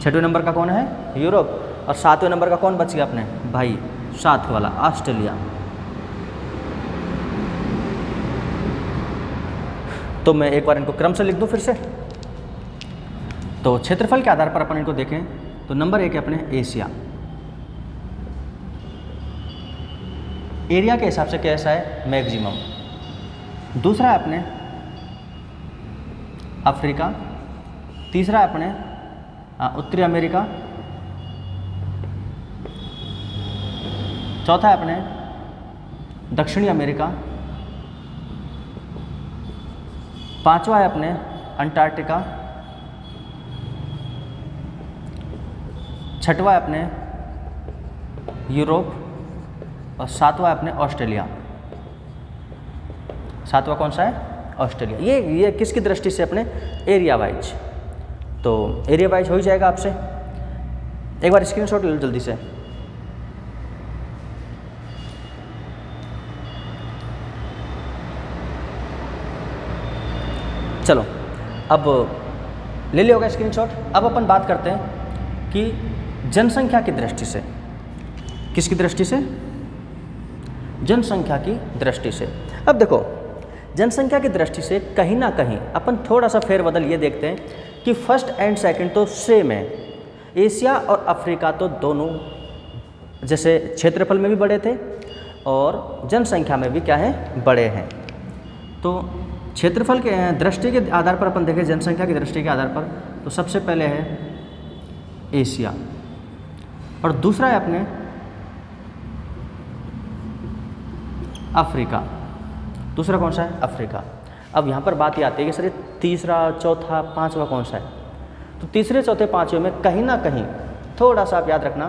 Speaker 1: 6वें नंबर का कौन है? यूरोप। और 7वें नंबर का कौन बच गया अपने भाई? 7 वाला ऑस्ट्रेलिया। तो मैं एक बार इनको क्रम से लिख दूं फिर से। तो क्षेत्रफल के आधार पर अपन इनको देखें तो नंबर 1 है अपने एशिया। एरिया के हिसाब से कैसा है? मैक्सिमम। दूसरा है अपने अफ्रीका, तीसरा है अपने उत्तरी अमेरिका, चौथा है अपने दक्षिणी अमेरिका, 5वां है अपने अंटार्कटिका, 6वां है अपने यूरोप, और 7वां है अपने ऑस्ट्रेलिया। 7वां कौन सा है? ऑस्ट्रेलिया। ये किसकी दृष्टि से? अपने एरिया वाइज। तो एरिया वाइज हो ही जाएगा आपसे। एक बार स्क्रीनशॉट ले लो जल्दी से। चलो अब ले लिया होगा स्क्रीनशॉट। अब अपन बात करते हैं कि जनसंख्या की दृष्टि से। किसकी दृष्टि से? जनसंख्या की दृष्टि से। अब देखो, जनसंख्या की दृष्टि से कहीं ना कहीं अपन थोड़ा सा फेरबदल ये देखते हैं कि फर्स्ट एंड सेकंड तो सेम है। एशिया और अफ्रीका तो दोनों जैसे क्षेत्रफल में भी बड़े थे और जनसंख्या में भी क्या है, बड़े हैं। तो क्षेत्रफल के दृष्टि के आधार पर अपन देखें, जनसंख्या की दृष्टि के आधार पर, तो सबसे पहले है एशिया और दूसरा है अपने अफ्रीका। दूसरा कौन सा है, अफ्रीका। अब यहाँ पर बात ये आती है कि सर ये तीसरा, चौथा, पांचवा कौन सा है? तो तीसरे, चौथे, पांचवें में कहीं ना कहीं थोड़ा सा आप याद रखना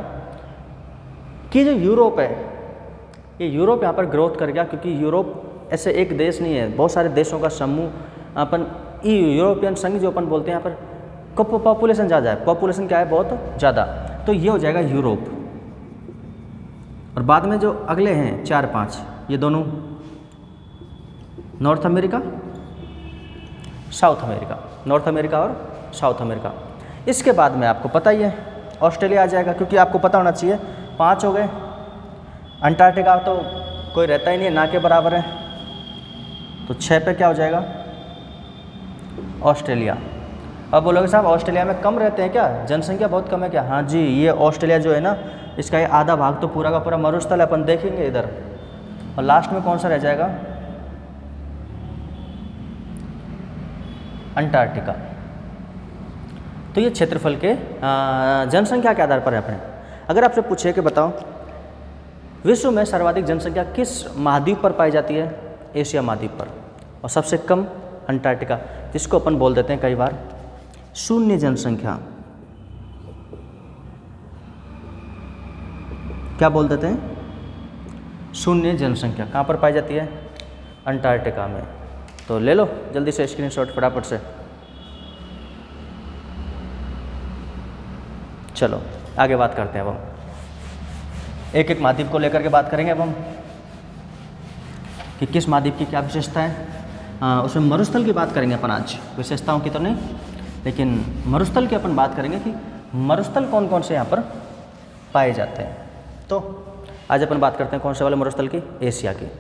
Speaker 1: कि जो यूरोप है, ये यूरोप यहाँ पर ग्रोथ कर गया, क्योंकि यूरोप ऐसे एक देश नहीं है, बहुत सारे देशों का समूह। अपन यूरोपियन संघ जो अपन बोलते हैं, यहाँ पर पॉपुलेशन ज़्यादा है, पॉपुलेशन क्या है, बहुत ज़्यादा, तो ये हो जाएगा यूरोप। और बाद में जो अगले हैं 4-5, ये दोनों north America, south America, north America और साउथ अमेरिका। इसके बाद में आपको पता ही है ऑस्ट्रेलिया आ जाएगा, क्योंकि आपको पता होना चाहिए 5 हो गए। अंटार्कटिका तो कोई रहता ही नहीं है, ना के बराबर है, तो 6 पे क्या हो जाएगा, ऑस्ट्रेलिया। अब बोलोगे साहब ऑस्ट्रेलिया में कम रहते हैं क्या, जनसंख्या बहुत कम है क्या? हाँ जी, ये ऑस्ट्रेलिया जो है ना, इसका ये आधा भाग तो पूरा का पूरा मरुस्थल है, अपन देखेंगे इधर। और लास्ट में कौन सा रह जाएगा, अंटार्कटिका। तो ये क्षेत्रफल के जनसंख्या के आधार पर है अपने। अगर आपसे पूछे कि बताओ विश्व में सर्वाधिक जनसंख्या किस महाद्वीप पर पाई जाती है? एशिया महाद्वीप पर, और सबसे कम अंटार्कटिका, जिसको अपन बोल देते हैं कई बार शून्य जनसंख्या। क्या बोल देते हैं? शून्य जनसंख्या। कहाँ पर पाई जाती है? अंटार्कटिका में। तो ले लो जल्दी से स्क्रीनशॉट फटाफट से। चलो आगे बात करते हैं। अब हम एक एक महाद्वीप को लेकर के बात करेंगे अब हम, कि किस महाद्वीप की क्या विशेषता है। उसमें मरुस्थल की बात करेंगे अपन आज, विशेषताओं की तो नहीं, लेकिन मरुस्थल की अपन बात करेंगे कि मरुस्थल कौन कौन से यहाँ पर पाए जाते हैं। तो आज अपन बात करते हैं कौन से वाले मरुस्थल की? एशिया की।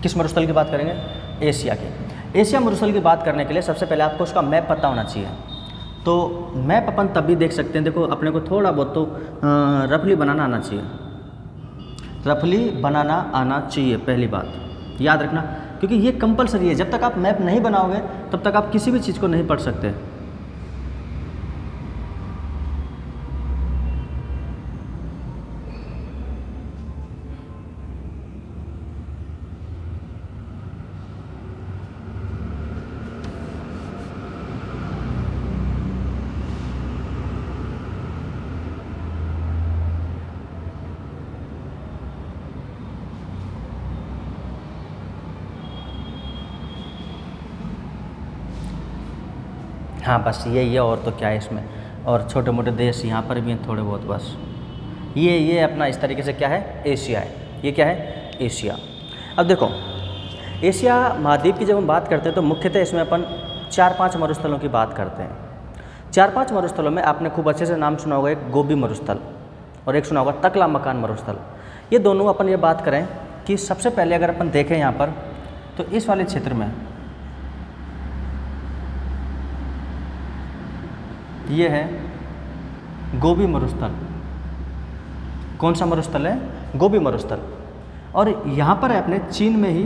Speaker 1: किस मरुस्थल की बात करेंगे? एशिया की। एशिया मरुस्थल की बात करने के लिए सबसे पहले आपको उसका मैप पता होना चाहिए। तो मैप अपन तब भी देख सकते हैं, देखो अपने को थोड़ा बहुत तो रफली बनाना आना चाहिए, रफली बनाना आना चाहिए, पहली बात याद रखना, क्योंकि ये कंपलसरी है। जब तक आप मैप नहीं बनाओगे तब तक आप किसी भी चीज़ को नहीं पढ़ सकते। हाँ बस यही है, और तो क्या है इसमें, और छोटे मोटे देश यहाँ पर भी हैं थोड़े बहुत, बस ये अपना इस तरीके से क्या है, एशिया है। ये क्या है? एशिया। अब देखो एशिया महाद्वीप की जब हम बात करते हैं तो मुख्यतः इसमें अपन 4-5 मरुस्थलों की बात करते हैं। 4-5 मरुस्थलों में आपने खूब अच्छे से नाम सुना होगा, एक गोबी मरुस्थल और एक सुना होगा तकला मकान मरुस्थल। ये दोनों अपन ये बात करें कि सबसे पहले अगर अपन देखें यहाँ पर, तो इस वाले क्षेत्र में ये है गोबी मरुस्थल। कौन सा मरुस्थल है? गोबी मरुस्थल। और यहाँ पर है अपने चीन में ही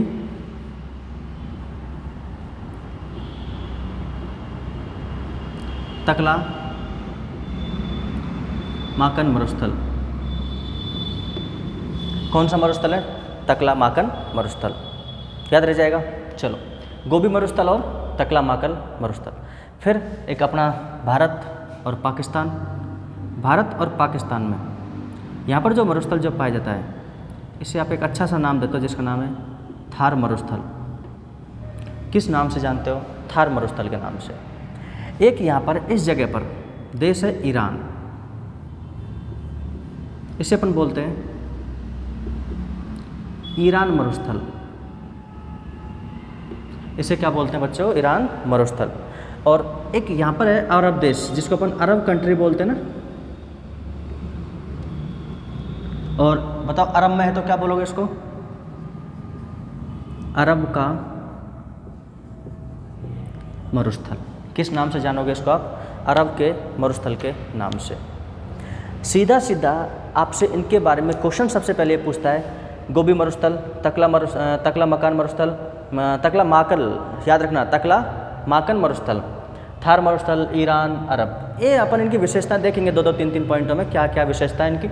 Speaker 1: तकला माकन मरुस्थल। कौन सा मरुस्थल है? तकला माकन मरुस्थल। याद रह जाएगा। चलो, गोबी मरुस्थल और तकला माकन मरुस्थल। फिर एक अपना भारत और पाकिस्तान। भारत और पाकिस्तान में यहाँ पर जो मरुस्थल जो पाया जाता है, इसे आप एक अच्छा सा नाम देते हो जिसका नाम है थार मरुस्थल। किस नाम से जानते हो? थार मरुस्थल के नाम से। एक यहाँ पर इस जगह पर देश है ईरान। इसे अपन बोलते हैं ईरान मरुस्थल। इसे क्या बोलते हैं बच्चों? ईरान मरुस्थल। और एक यहाँ पर है अरब देश, जिसको अपन अरब कंट्री बोलते हैं ना। और बताओ अरब में है तो क्या बोलोगे इसको? अरब का मरुस्थल। किस नाम से जानोगे इसको आप? अरब के मरुस्थल के नाम से। सीधा सीधा आपसे इनके बारे में क्वेश्चन सबसे पहले पूछता है, गोबी मरुस्थल, तकला मकान मरुस्थल, तकला माकन, याद रखना, तकला माकन मरुस्थल, थार मरुस्थल, ईरान, अरब। ये अपन इनकी विशेषता देखेंगे 2-2, 3-3 पॉइंटों में क्या क्या विशेषता है इनकी।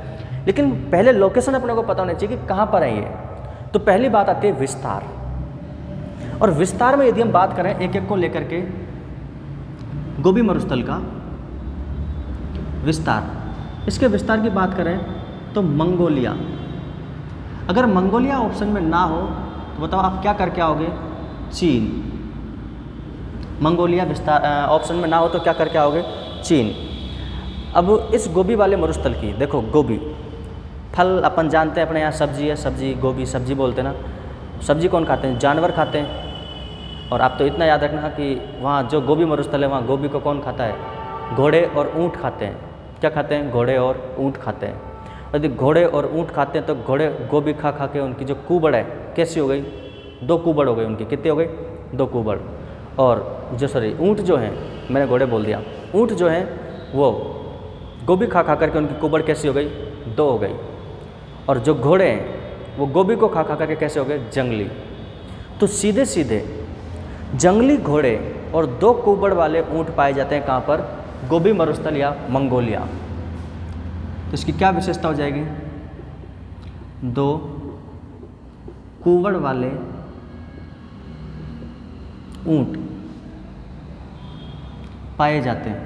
Speaker 1: लेकिन पहले लोकेशन अपने को पता होना चाहिए कि कहाँ पर है ये। तो पहली बात आती है विस्तार। और विस्तार में यदि हम बात करें एक एक को लेकर के, गोबी मरुस्थल का विस्तार, इसके विस्तार की बात करें तो मंगोलिया। अगर मंगोलिया ऑप्शन में ना हो तो बताओ आप क्या करके आओगे? चीन। मंगोलिया विस्तार ऑप्शन में ना हो तो क्या करके आओगे? चीन। अब इस गोबी वाले मरुस्थल की देखो, गोबी फल अपन जानते हैं, अपने यहाँ सब्जी है, सब्जी गोबी सब्जी बोलते हैं ना। सब्जी कौन खाते हैं? जानवर खाते हैं। और आप तो इतना याद रखना कि वहाँ जो गोबी मरुस्थल है वहाँ गोबी को कौन खाता है? घोड़े और ऊँट खाते हैं। क्या खाते हैं? घोड़े और ऊँट खाते हैं। यदि घोड़े और ऊँट खाते हैं तो घोड़े गोबी खा खा के उनकी जो कुबड़ है कैसी हो गई? 2 कुबड़ हो गई उनकी। कितनी हो गई? 2 कुबड़। और जो ऊँट जो हैं, मैंने घोड़े बोल दिया, ऊँट जो हैं वो गोबी खा खा करके उनकी कुबड़ कैसी हो गई? 2 हो गई। और जो घोड़े हैं वो गोबी को खा खा करके कैसे हो गए? जंगली। तो सीधे सीधे जंगली घोड़े और 2 कुबड़ वाले ऊँट पाए जाते हैं कहाँ पर? गोबी मरुस्थल या मंगोलिया। तो इसकी क्या विशेषता हो जाएगी? 2 कुबड़ वाले ऊँट पाए जाते हैं।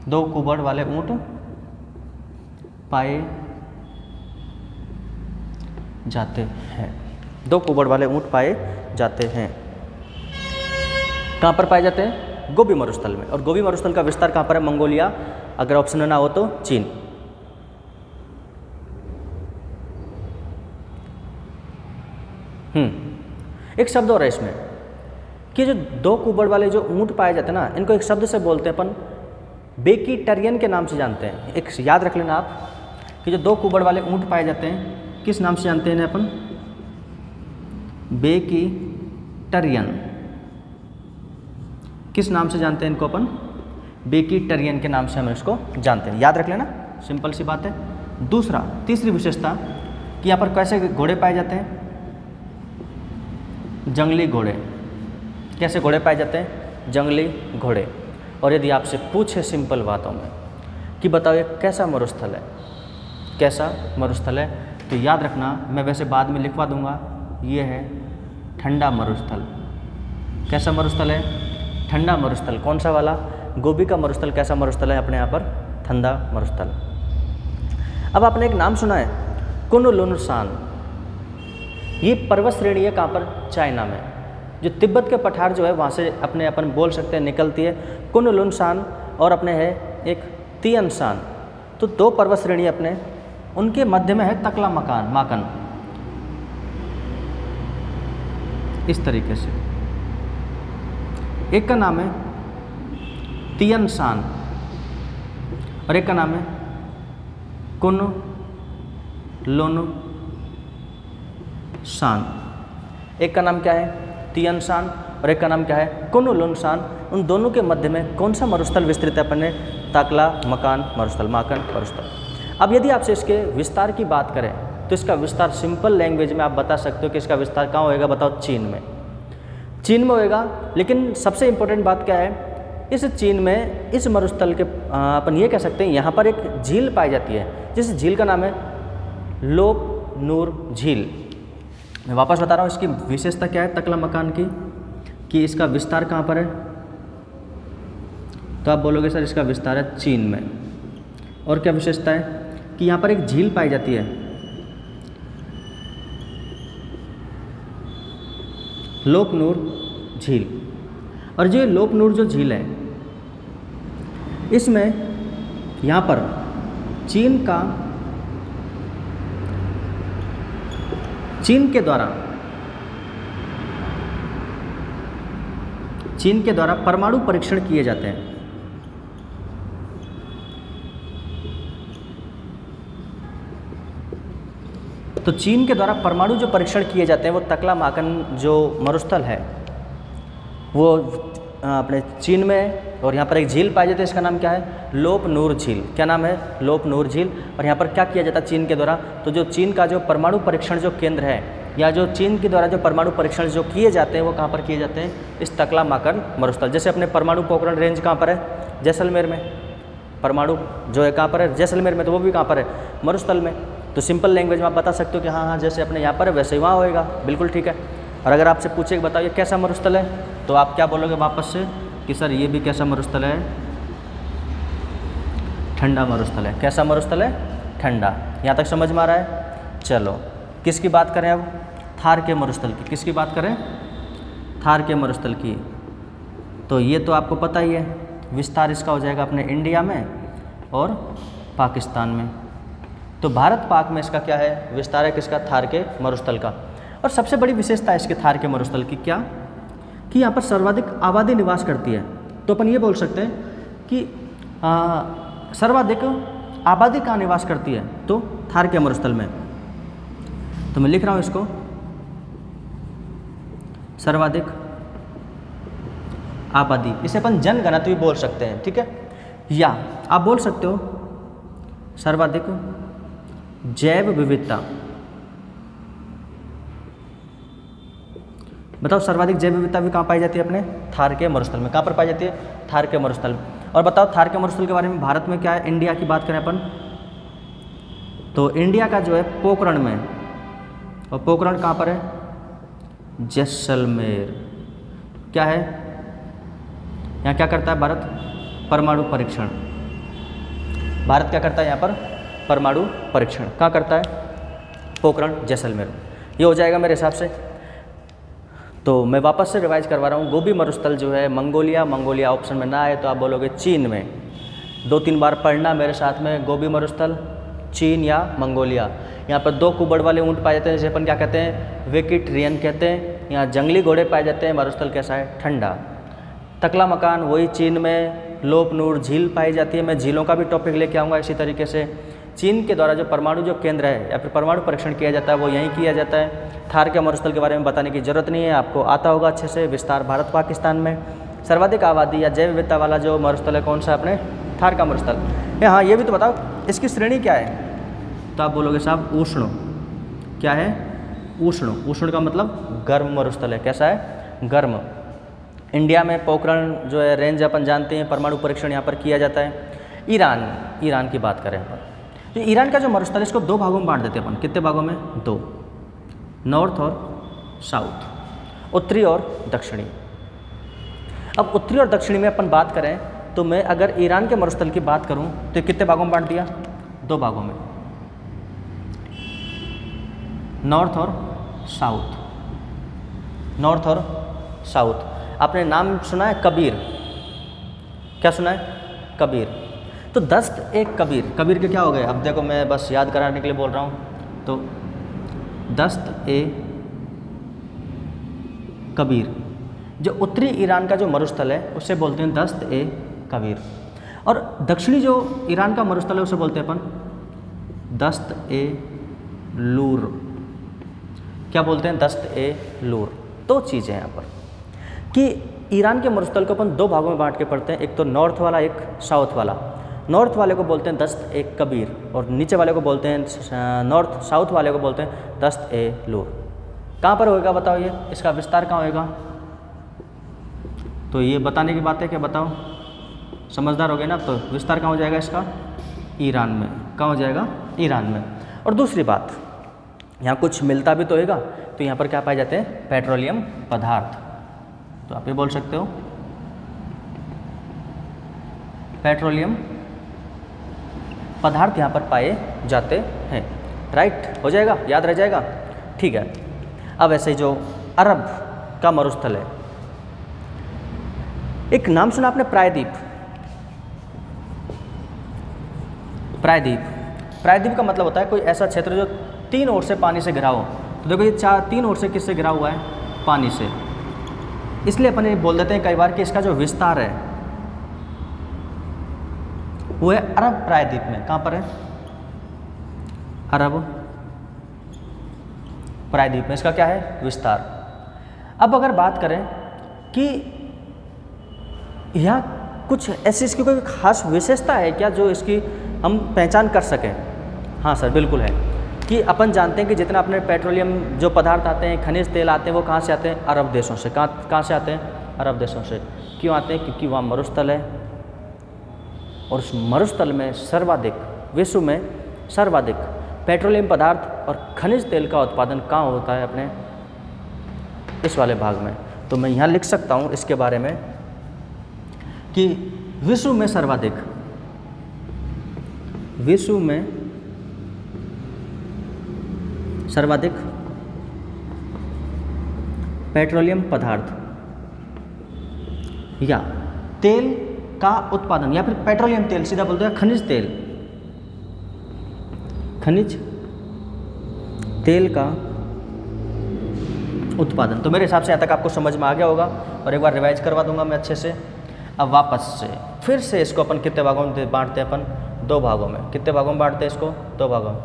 Speaker 1: 2 कुबड़ वाले ऊँट पाए जाते हैं। 2 कुबड़ वाले ऊँट पाए जाते हैं। कहाँ पर पाए जाते हैं? गोबी मरुस्थल में। और गोबी मरुस्थल का विस्तार कहाँ पर है? मंगोलिया। अगर ऑप्शन में ना हो तो चीन। एक शब्द और है इसमें कि जो 2 कुबड़ वाले जो ऊँट पाए जाते हैं ना, इनको एक शब्द से बोलते हैं अपन, बेकीटेरियन के नाम से जानते हैं। एक याद रख लेना आप कि जो 2 कुबड़ वाले ऊँट पाए जाते हैं किस नाम से जानते हैं इन्हें अपन? बेकीटेरियन। किस नाम से जानते हैं इनको अपन? बेकीटेरियन के नाम से हम इसको जानते हैं। याद रख लेना, सिंपल सी बात है। तीसरी विशेषता कि यहाँ पर कैसे घोड़े पाए जाते हैं? जंगली घोड़े। कैसे घोड़े पाए जाते हैं? जंगली घोड़े। और यदि आपसे पूछे सिंपल बातों में कि बताओ ये कैसा मरुस्थल है, कैसा मरुस्थल है, तो याद रखना, मैं वैसे बाद में लिखवा दूंगा, ये है ठंडा मरुस्थल। कैसा मरुस्थल है? ठंडा मरुस्थल। कौन सा वाला? गोबी का मरुस्थल कैसा मरुस्थल है अपने यहाँ पर? ठंडा मरुस्थल। अब आपने एक नाम सुना है, कुनलुनसान। ये पर्वत श्रेणी है कहाँ पर? चाइना में। जो तिब्बत के पठार जो है वहाँ से अपने अपन बोल सकते हैं निकलती है कुनलुनसान, और अपने है एक तियनसान। तो 2 पर्वत श्रेणी अपने, उनके मध्य में है तकला माकन। इस तरीके से एक का नाम है तियनसान और एक का नाम है कुनलुनसान। एक का नाम क्या है? तियनसान और एक का नाम क्या है? कुनलुनसान। उन दोनों के मध्य में कौन सा मरुस्थल विस्तृत है अपने? तकला माकन मरुस्थल। अब यदि आपसे इसके विस्तार की बात करें तो इसका विस्तार सिंपल लैंग्वेज में आप बता सकते हो कि इसका विस्तार कहाँ होएगा? बताओ, चीन में। चीन में होएगा। लेकिन सबसे इम्पोर्टेंट बात क्या है? इस चीन में, इस मरुस्थल के अपन ये कह सकते हैं यहाँ पर एक झील पाई जाती है, जिस झील का नाम है लोप नूर झील। मैं वापस बता रहा हूँ इसकी विशेषता क्या है तकला मकान की, कि इसका विस्तार कहाँ पर है? तो आप बोलोगे सर इसका विस्तार है चीन में। और क्या विशेषता है? कि यहाँ पर एक झील पाई जाती है, लोपनूर झील। और जो लोपनूर जो झील है, इसमें यहाँ पर चीन के द्वारा परमाणु परीक्षण किए जाते हैं। तो चीन के द्वारा परमाणु जो परीक्षण किए जाते हैं वो तकलामाकन जो मरुस्थल है वो अपने चीन में, और यहाँ पर एक झील पाई जाती है, इसका नाम क्या है, लोप नूर झील। क्या नाम है, लोप नूर झील। और यहाँ पर क्या किया जाता है चीन के द्वारा, तो जो चीन का जो परमाणु परीक्षण जो केंद्र है, या जो चीन के द्वारा जो परमाणु परीक्षण जो किए जाते हैं वो कहाँ पर किए जाते हैं, इस तकलामाकन मरुस्थल। जैसे अपने परमाणु पोखरण रेंज कहाँ पर है, जैसलमेर में। परमाणु जो है कहाँ पर है, जैसलमेर में, तो वो भी कहाँ पर है, मरुस्थल में। तो सिंपल लैंग्वेज में आप बता सकते हो कि हाँ जैसे अपने यहाँ पर है वैसे ही वहाँ होएगा, बिल्कुल ठीक है। और अगर आपसे पूछे कि बताइए कैसा मरुस्थल है, तो आप क्या बोलोगे वापस से कि सर ये भी कैसा मरुस्थल है, ठंडा मरुस्थल है। कैसा मरुस्थल है, ठंडा। यहाँ तक समझ में आ रहा है। चलो किसकी बात करें अब, थार के मरुस्थल की। किसकी बात करें, थार के मरुस्थल की। तो ये तो आपको पता ही है, विस्तार इसका हो जाएगा अपने इंडिया में और पाकिस्तान में। तो भारत पाक में इसका क्या है, विस्तार है किसका, थार के मरुस्थल का। और सबसे बड़ी विशेषता है इसके थार के मरुस्थल की क्या, कि यहाँ पर सर्वाधिक आबादी निवास करती है। तो अपन ये बोल सकते हैं कि सर्वाधिक आबादी कहाँ निवास करती है, तो थार के मरुस्थल में। तो मैं लिख रहा हूँ इसको, सर्वाधिक आबादी, इसे अपन जनगणना भी बोल सकते हैं, ठीक है। या आप बोल सकते हो सर्वाधिक जैव विविधता। बताओ सर्वाधिक जैव विविधता भी कहाँ पाई जाती है, अपने थार के मरुस्थल में। कहाँ पर पाई जाती है, थार के मरुस्थल में। और बताओ थार के मरुस्थल के बारे में भारत में क्या है, इंडिया की बात करें अपन, तो इंडिया का जो है पोखरण में, और पोखरण कहाँ पर है, जैसलमेर। क्या है, यहाँ क्या करता है भारत, परमाणु परीक्षण। भारत क्या करता है यहाँ पर, परमाणु परीक्षण। कहाँ करता है, पोखरण, जैसलमेर। ये हो जाएगा मेरे हिसाब से। तो मैं वापस से रिवाइज करवा रहा हूँ, गोबी मरुस्थल जो है मंगोलिया ऑप्शन में ना आए तो आप बोलोगे चीन में। 2-3 बार पढ़ना मेरे साथ में, गोबी मरुस्थल, चीन या मंगोलिया। यहाँ पर 2 कुबड़ वाले ऊँट पाए जाते हैं, जिसे अपन क्या कहते हैं, वेकिट्रियन कहते हैं। यहाँ जंगली घोड़े पाए जाते हैं। मरुस्थल कैसा है, ठंडा। तकलामकान वही चीन में, लोप नूर झील पाई जाती है। मैं झीलों का भी टॉपिक लेके आऊँगा इसी तरीके से। चीन के द्वारा जो परमाणु जो केंद्र है या फिर परमाणु परीक्षण किया जाता है वो यहीं किया जाता है। थार के मरुस्थल के बारे में बताने की ज़रूरत नहीं है, आपको आता होगा अच्छे से। विस्तार भारत पाकिस्तान में। सर्वाधिक आबादी या जैव विविधता वाला जो मरुस्थल है कौन सा, अपने थार का मरुस्थल। हाँ ये भी तो बताओ इसकी श्रेणी क्या है, तो आप बोलोगे साहब उष्ण। क्या है, उष्ण। उष्ण का मतलब गर्म मरुस्थल है। कैसा है, गर्म। इंडिया में पोखरण जो है रेंज अपन जानते हैं, परमाणु परीक्षण यहाँ पर किया जाता है। ईरान की बात करें अपन, तो ईरान का जो मरुस्थल है इसको 2 भागों में बांट देते हैं अपन। कितने भागों में, 2, नॉर्थ और साउथ, उत्तरी और दक्षिणी। अब उत्तरी और दक्षिणी में अपन बात करें तो मैं अगर ईरान के मरुस्थल की बात करूं तो कितने भागों में बांट दिया, 2 भागों में, नॉर्थ और साउथ। नॉर्थ और साउथ। आपने नाम सुना है कबीर, क्या सुना है, कबीर। तो दस्त एक कबीर, कबीर के क्या हो गए, अब देखो मैं बस याद कराने के लिए बोल रहा हूँ। तो दस्त ए कबीर, जो उत्तरी ईरान का जो मरुस्थल है उसे बोलते हैं दस्त ए कबीर। और दक्षिणी जो ईरान का मरुस्थल है उसे बोलते हैं अपन दस्त ए लूर। क्या बोलते हैं, दस्त ए लूर। 2 चीज़ें हैं यहाँ पर कि ईरान के मरुस्थल को अपन 2 भागों में बांट के पढ़ते हैं, एक तो नॉर्थ वाला, एक साउथ वाला। नॉर्थ वाले को बोलते हैं दस्त ए कबीर और नीचे वाले को बोलते हैं, नॉर्थ साउथ वाले को बोलते हैं दस्त ए लूर। कहाँ पर होएगा बताओ, ये इसका विस्तार कहाँ होएगा, तो ये बताने की बात है क्या, बताओ, समझदार हो गए ना। तो विस्तार कहाँ हो जाएगा इसका, ईरान में। कहाँ हो जाएगा, ईरान में। और दूसरी बात, यहाँ कुछ मिलता भी तो होगा, तो यहाँ पर क्या पाए जाते हैं, पेट्रोलियम पदार्थ। तो आप ये बोल सकते हो पेट्रोलियम पदार्थ यहाँ पर पाए जाते हैं। राइट, हो जाएगा, याद रह जाएगा, ठीक है। अब ऐसे जो अरब का मरुस्थल है, एक नाम सुना आपने, प्रायद्वीप। प्रायद्वीप प्रायद्वीप का मतलब होता है कोई ऐसा क्षेत्र जो 3 ओर से पानी से घिरा हो। तो देखो ये 3 ओर से किससे घिरा हुआ है? पानी से। इसलिए अपन ये बोल देते हैं कई बार कि इसका जो विस्तार है वो है अरब प्रायद्वीप में। कहाँ पर है? अरब प्रायद्वीप में इसका क्या है? विस्तार। अब अगर बात करें कि यहाँ कुछ ऐसी इसकी कोई खास विशेषता है क्या जो इसकी हम पहचान कर सकें? हाँ सर, बिल्कुल है कि अपन जानते हैं कि जितना अपने पेट्रोलियम जो पदार्थ आते हैं, खनिज तेल आते हैं, वो कहाँ से आते हैं? अरब देशों से। कहाँ से आते हैं? अरब देशों से। क्यों आते हैं? क्योंकि वहाँ मरुस्थल है और उस मरुस्थल में सर्वाधिक, विश्व में सर्वाधिक पेट्रोलियम पदार्थ और खनिज तेल का उत्पादन कहाँ होता है? अपने इस वाले भाग में। तो मैं यहाँ लिख सकता हूँ इसके बारे में कि विश्व में सर्वाधिक, विश्व में सर्वाधिक पेट्रोलियम पदार्थ या तेल का उत्पादन, या फिर पेट्रोलियम तेल, सीधा बोलते हैं खनिज तेल, खनिज तेल का उत्पादन। तो मेरे हिसाब से यहाँ तक आपको समझ में आ गया होगा और एक बार रिवाइज करवा दूंगा मैं अच्छे से। अब वापस से फिर से इसको अपन कितने भागों में बांटते हैं? अपन 2 भागों में। कितने भागों में बांटते हैं इसको? 2 भागों में।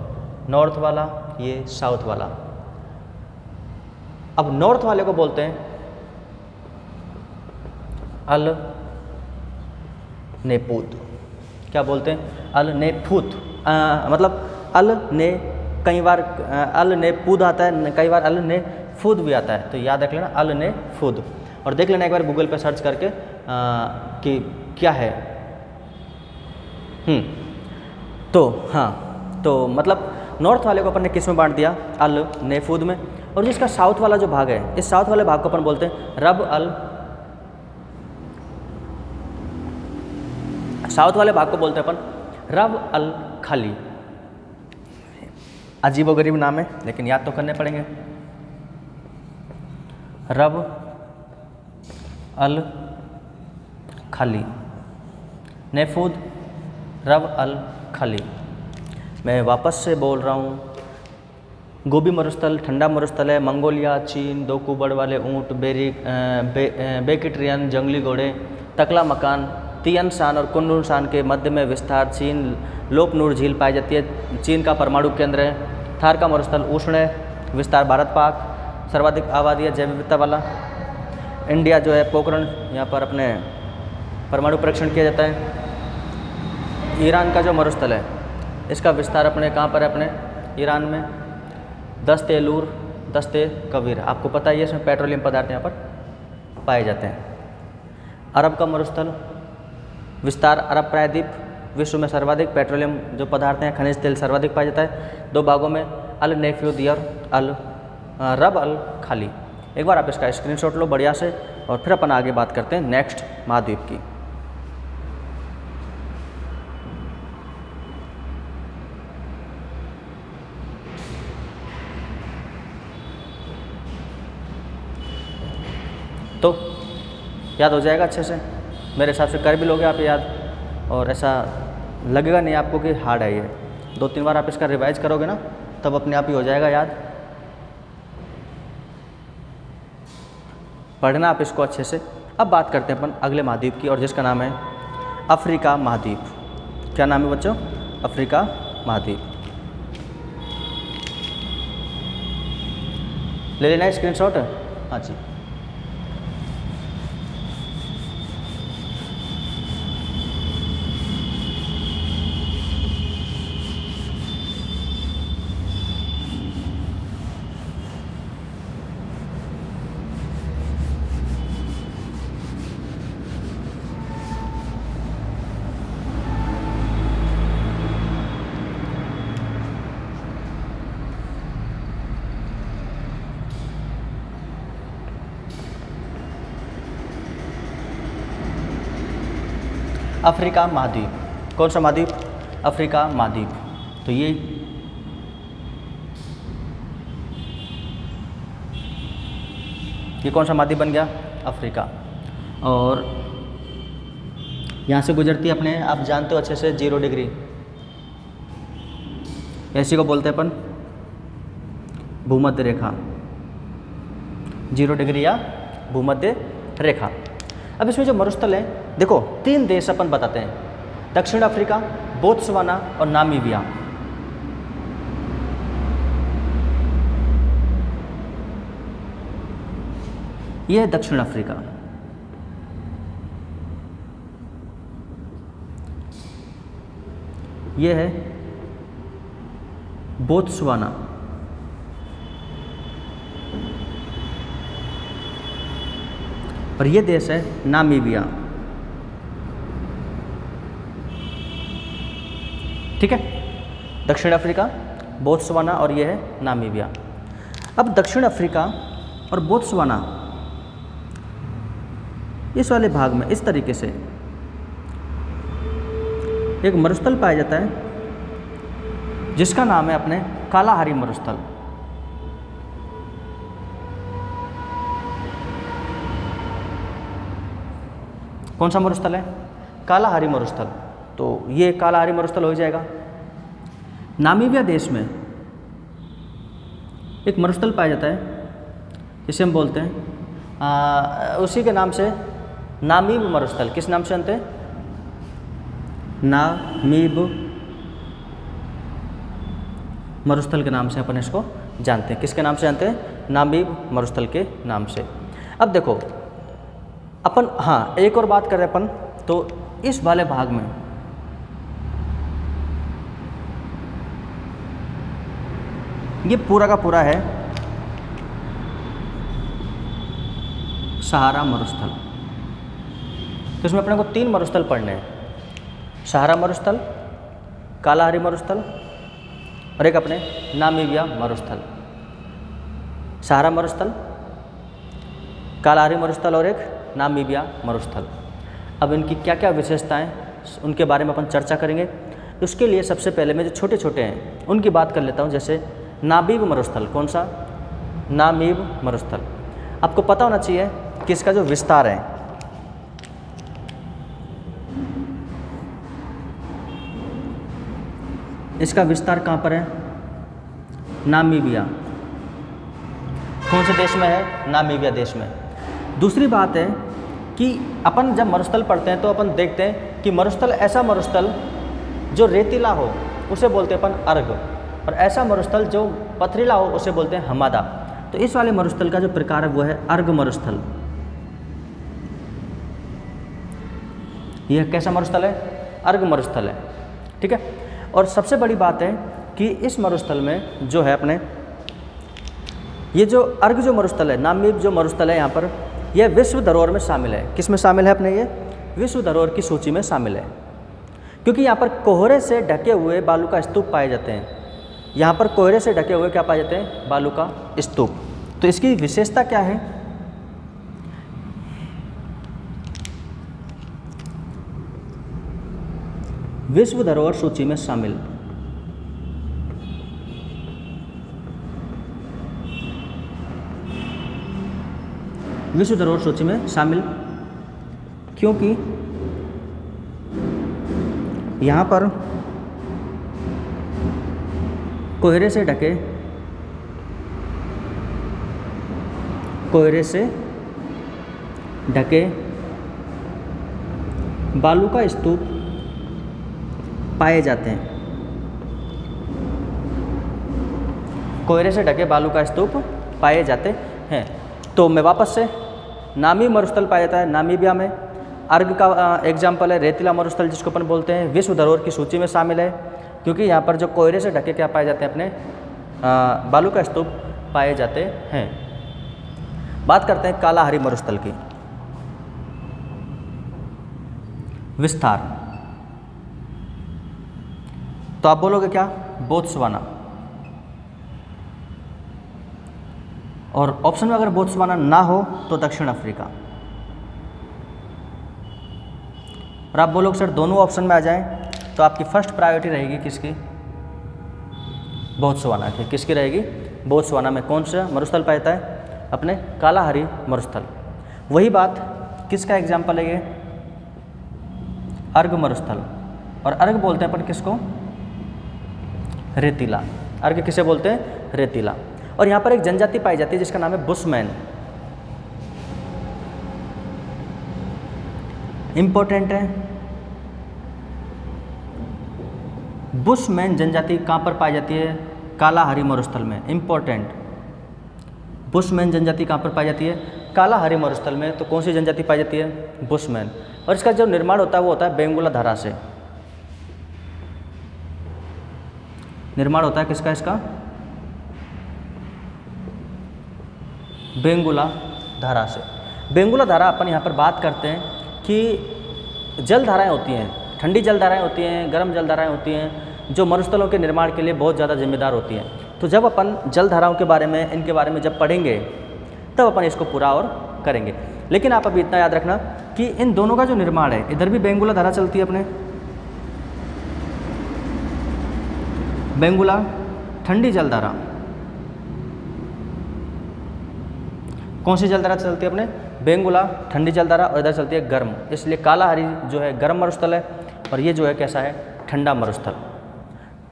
Speaker 1: नॉर्थ वाला, ये साउथ वाला। अब नॉर्थ वाले को बोलते हैं अल नेपूत। क्या बोलते हैं? अल नेपूत। मतलब अल ने, कई बार अल नेपूद आता है, कई बार अल नेफूद भी आता है। तो याद रख लेना अल नेफूद, और देख लेना एक बार गूगल पे सर्च करके कि क्या है। तो हाँ, तो मतलब नॉर्थ वाले को अपन ने किस में बांट दिया? अल नेफूद में। और जिसका साउथ वाला जो भाग है, इस साउथ वाले भाग को अपन बोलते हैं रब अल, साउथ वाले भाग को बोलते हैं अपन रब अल खाली। अजीबोगरीब नाम है लेकिन याद तो करने पड़ेंगे। रब अल खाली, नेफूद, रब अल खाली। मैं वापस से बोल रहा हूँ, गोबी मरुस्थल ठंडा मरुस्थल है। मंगोलिया, चीन, 2 कुबड़ वाले ऊँट, बेकिट्रियन जंगली घोड़े, तकला मकान, तियन शान और कुन्नुन शान के मध्य में विस्तार चीन लोपनूर झील पाई जाती है। चीन का परमाणु केंद्र है। थार का मरुस्थल उष्ण है। विस्तार भारत पाक, सर्वाधिक आबादी है, जैव विविधता वाला। इंडिया जो है पोखरण, यहाँ पर अपने परमाणु परीक्षण किया जाता है। ईरान का जो मरुस्थल है, इसका विस्तार अपने कहाँ पर है? अपने ईरान में। दस्ते लूर, दस्ते कबीर, आपको पता ही है इसमें पेट्रोलियम पदार्थ यहाँ पर पाए जाते हैं। अरब का मरुस्थल, विस्तार अरब प्रायद्वीप, विश्व में सर्वाधिक पेट्रोलियम जो पदार्थ हैं, खनिज तेल सर्वाधिक पाया जाता है। 2 भागों में, अल नेफ्यूद और अल रब अल खाली। एक बार आप इसका स्क्रीनशॉट लो बढ़िया से, और फिर अपन आगे बात करते हैं नेक्स्ट महाद्वीप की। तो याद हो जाएगा अच्छे से, मेरे हिसाब से कर भी लोगे आप याद, और ऐसा लगेगा नहीं आपको कि हार्ड है ये। 2-3 बार आप इसका रिवाइज करोगे ना, तब अपने आप ही हो जाएगा याद। पढ़ना आप इसको अच्छे से। अब बात करते हैं अपन अगले महाद्वीप की, और जिसका नाम है अफ्रीका महाद्वीप। क्या नाम है बच्चों? अफ्रीका महाद्वीप। ले लेना है स्क्रीनशॉट। हाँ जी। अफ्रीका महाद्वीप। कौन सा महाद्वीप? अफ्रीका महाद्वीप। तो ये कौन सा महाद्वीप बन गया? अफ्रीका। और यहाँ से गुजरती है अपने, आप जानते हो अच्छे से, 0 डिग्री इसी को बोलते हैं अपन भूमध्य रेखा, 0 डिग्री या भूमध्य रेखा। अब इसमें जो मरुस्थल है, देखो 3 देश अपन बताते हैं, दक्षिण अफ्रीका, बोत्सवाना और नामीबिया। यह है दक्षिण अफ्रीका, यह है बोत्सवाना, और ये देश है नामीबिया। ठीक है, दक्षिण अफ्रीका, बोत्सवाना और ये है नामीबिया। अब दक्षिण अफ्रीका और बोत्सवाना इस वाले भाग में इस तरीके से एक मरुस्थल पाया जाता है जिसका नाम है अपने कालाहारी मरुस्थल। कौन सा मरुस्थल है? कालाहारी मरुस्थल। तो ये कालाहारी मरुस्थल हो जाएगा। नामीबिया देश में एक मरुस्थल पाया जाता है जिसे हम बोलते हैं उसी के नाम से नामीब मरुस्थल। किस नाम से जानते हैं? नामीब मरुस्थल के नाम से अपन इसको जानते हैं। किसके नाम से जानते हैं? नामीब मरुस्थल के नाम से। अब देखो अपन, हाँ एक और बात कर रहे हैं अपन, तो इस वाले भाग में ये पूरा का पूरा है सहारा मरुस्थल। तो इसमें अपने को 3 मरुस्थल पढ़ने हैं, सहारा मरुस्थल, कालाहारी मरुस्थल और एक अपने नामीबिया मरुस्थल। सहारा मरुस्थल, कालाहारी मरुस्थल और एक नामीबिया मरुस्थल। अब इनकी क्या क्या विशेषताएं उनके बारे में अपन चर्चा करेंगे। उसके लिए सबसे पहले मैं जो छोटे छोटे हैं उनकी बात कर लेता हूं। जैसे नामीब मरुस्थल, कौन सा? नामीब मरुस्थल। आपको पता होना चाहिए कि इसका जो विस्तार है, इसका विस्तार कहाँ पर है? नामीबिया। कौन से देश में है? नामीबिया देश में। दूसरी बात है कि अपन जब मरुस्थल पढ़ते हैं तो अपन देखते हैं कि मरुस्थल, ऐसा मरुस्थल जो रेतीला हो उसे बोलते हैं अपन अर्ग, और ऐसा मरुस्थल जो पथरीला हो उसे बोलते हैं हमादा। तो इस वाले मरुस्थल का जो प्रकार है वो है अर्ग मरुस्थल। यह कैसा मरुस्थल है? अर्ग मरुस्थल है। ठीक है। और सबसे बड़ी बात है कि इस मरुस्थल में जो है अपने ये जो अर्ग जो मरुस्थल है, नामीब जो मरुस्थल है, यहाँ पर यह विश्व धरोहर में शामिल है। किस में शामिल है अपने? ये विश्व धरोहर की सूची में शामिल है, क्योंकि यहाँ पर कोहरे से ढके हुए बालू का स्तूप पाए जाते हैं। यहाँ पर कोहरे से ढके हुए क्या पाए जाते हैं? बालू का स्तूप। तो इसकी विशेषता क्या है? विश्व धरोहर सूची में शामिल। विश्व धरोहर सूची में शामिल क्योंकि यहाँ पर कोहरे से ढके बालू का स्तूप पाए जाते हैं। कोहरे से ढके बालू का स्तूप पाए जाते हैं। तो मैं वापस से, नामीब मरुस्थल पाया जाता है नामीबिया में। अर्ग का एग्जाम्पल है रेतीला मरुस्थल, जिसको अपन बोलते हैं विश्व धरोहर की सूची में शामिल है, क्योंकि यहाँ पर जो कोहरे से ढके क्या पाए जाते हैं? अपने बालू का स्तूप पाए जाते हैं। बात करते हैं कालाहारी मरुस्थल की। विस्तार, तो आप बोलोगे क्या? बोत्सवाना। और ऑप्शन में अगर बोत्सवाना ना हो तो दक्षिण अफ्रीका। और आप बोलोगे सर दोनों ऑप्शन में आ जाएं, तो आपकी फर्स्ट प्रायोरिटी रहेगी किसकी? बोत्सवाना की। किसकी रहेगी? बोत्सवाना में कौन सा मरुस्थल पाया जाता है? अपने कालाहारी मरुस्थल। वही बात किसका एग्जाम्पल है? ये अर्ग मरुस्थल। और अर्ग बोलते हैं अपन किसको? रेतीला। अर्क किसे बोलते हैं? रेतीला। और यहाँ पर एक जनजाति पाई जाती है जिसका नाम है बुशमैन। इंपॉर्टेंट है, बुशमैन जनजाति कहाँ पर पाई जाती है? कालाहारी मरुस्थल में। इंपॉर्टेंट, बुशमैन जनजाति कहाँ पर पाई जाती है? कालाहारी मरुस्थल में। तो कौन सी जनजाति पाई जाती है? बुशमैन। और इसका जो निर्माण होता है वो होता है बेंगुला धारा से। निर्माण होता है किसका? इसका बेंगुला धारा से। बेंगुला धारा अपन यहाँ पर बात करते हैं कि जल धाराएँ होती हैं, ठंडी जल धाराएँ होती हैं, गर्म जल धाराएँ होती हैं, जो मरुस्थलों के निर्माण के लिए बहुत ज़्यादा जिम्मेदार होती हैं। तो जब अपन जल धाराओं के बारे में, इनके बारे में जब पढ़ेंगे तब अपन इसको पूरा और करेंगे। लेकिन आप अभी इतना याद रखना कि इन दोनों का जो निर्माण है, इधर भी बेंगुला धारा चलती है अपने, बेंगुला ठंडी जल धारा। कौन सी जल धारा चलती है अपने? बेंगुला ठंडी जल धारा। और इधर चलती है गर्म, इसलिए कालाहारी जो है गर्म मरुस्थल है और ये जो है कैसा है? ठंडा मरुस्थल।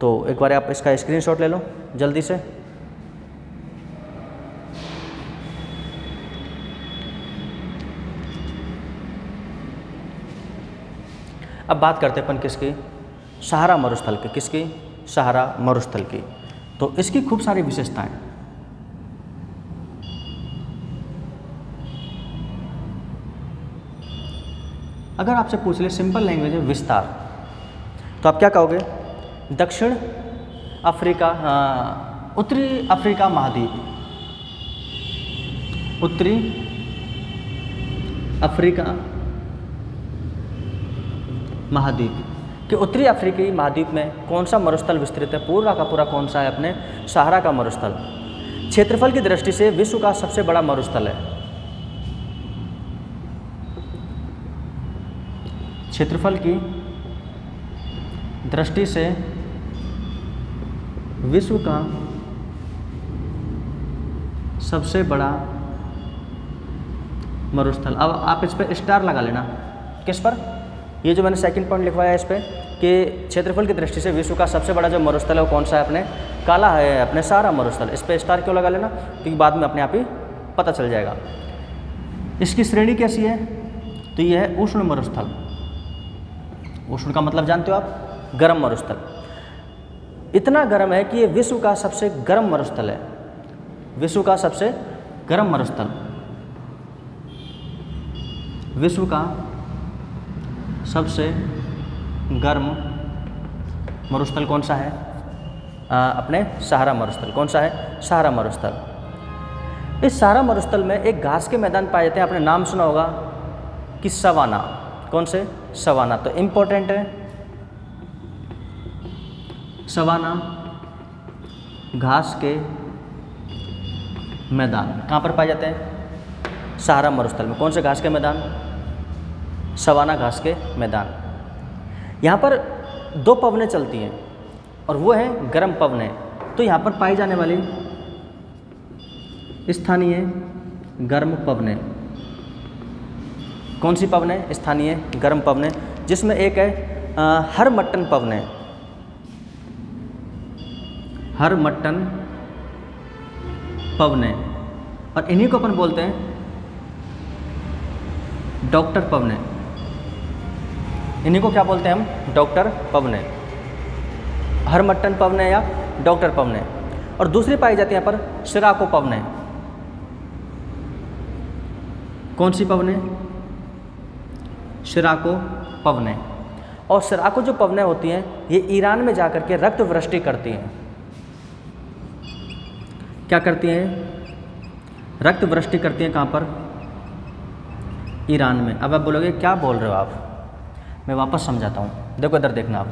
Speaker 1: तो एक बार आप इसका स्क्रीनशॉट ले लो जल्दी से। अब बात करते हैं अपन किसकी? सहारा मरुस्थल की। किसकी? सहारा मरुस्थल की। तो इसकी खूब सारी विशेषताएं। अगर आपसे पूछ ले सिंपल लैंग्वेज में विस्तार, तो आप क्या कहोगे? दक्षिण अफ्रीका, उत्तरी अफ्रीका महाद्वीप, उत्तरी अफ्रीका महाद्वीप कि उत्तरी अफ्रीकी महाद्वीप में कौन सा मरुस्थल विस्तृत है? पूरा का पूरा कौन सा है? अपने सहारा का मरुस्थल। क्षेत्रफल की दृष्टि से विश्व का सबसे बड़ा मरुस्थल है। क्षेत्रफल की दृष्टि से विश्व का सबसे बड़ा मरुस्थल। अब आप इस पर स्टार लगा लेना। किस पर? ये जो मैंने सेकंड पॉइंट लिखवाया है इस पर कि क्षेत्रफल की दृष्टि से विश्व का सबसे बड़ा जो मरुस्थल है वो कौन सा है? अपने काला है, अपने सहारा मरुस्थल। इस पर स्टार क्यों लगा लेना? क्योंकि बाद में अपने आप ही पता चल जाएगा। इसकी श्रेणी कैसी है? तो ये है उष्ण मरुस्थल। उष्ण का मतलब जानते हो आप? गर्म मरुस्थल। इतना गर्म है कि ये विश्व का सबसे गर्म मरुस्थल है। विश्व का सबसे गर्म मरुस्थल। विश्व का सबसे गर्म मरुस्थल कौन सा है? अपने सहारा मरुस्थल। कौन सा है? सहारा मरुस्थल। इस सहारा मरुस्थल में एक घास के मैदान पाए जाते हैं। आपने नाम सुना होगा कि सवाना। कौन से? सवाना। तो इम्पोर्टेंट है, सवाना घास के मैदान कहाँ पर पाए जाते हैं? सहारा मरुस्थल में। कौन से घास के मैदान? सवाना घास के मैदान। यहाँ पर दो पवनें चलती हैं और वो है गर्म पवनें। तो यहाँ पर पाई जाने वाली स्थानीय गर्म पवनें, कौन सी पवनें? स्थानीय गर्म पवनें, जिसमें एक है हरमट्टन पवनें। हरमट्टन पवनें। और इन्हीं को अपन बोलते हैं डॉक्टर पवनें। इन्हीं को क्या बोलते हैं हम? डॉक्टर पवनें। हरमट्टन पवनें या डॉक्टर पवनें। और दूसरी पाई जाती है यहाँ पर सिराको पवनें। कौन सी पवनें? सिराको पवनें। और सिराको जो पवनें होती हैं ये ईरान में जाकर के रक्त वृष्टि करती हैं। क्या करती हैं? रक्त वृष्टि करती हैं। कहाँ पर? ईरान में। अब आप बोलोगे क्या बोल रहे हो आप? मैं वापस समझाता हूँ। देखो इधर देखना आप।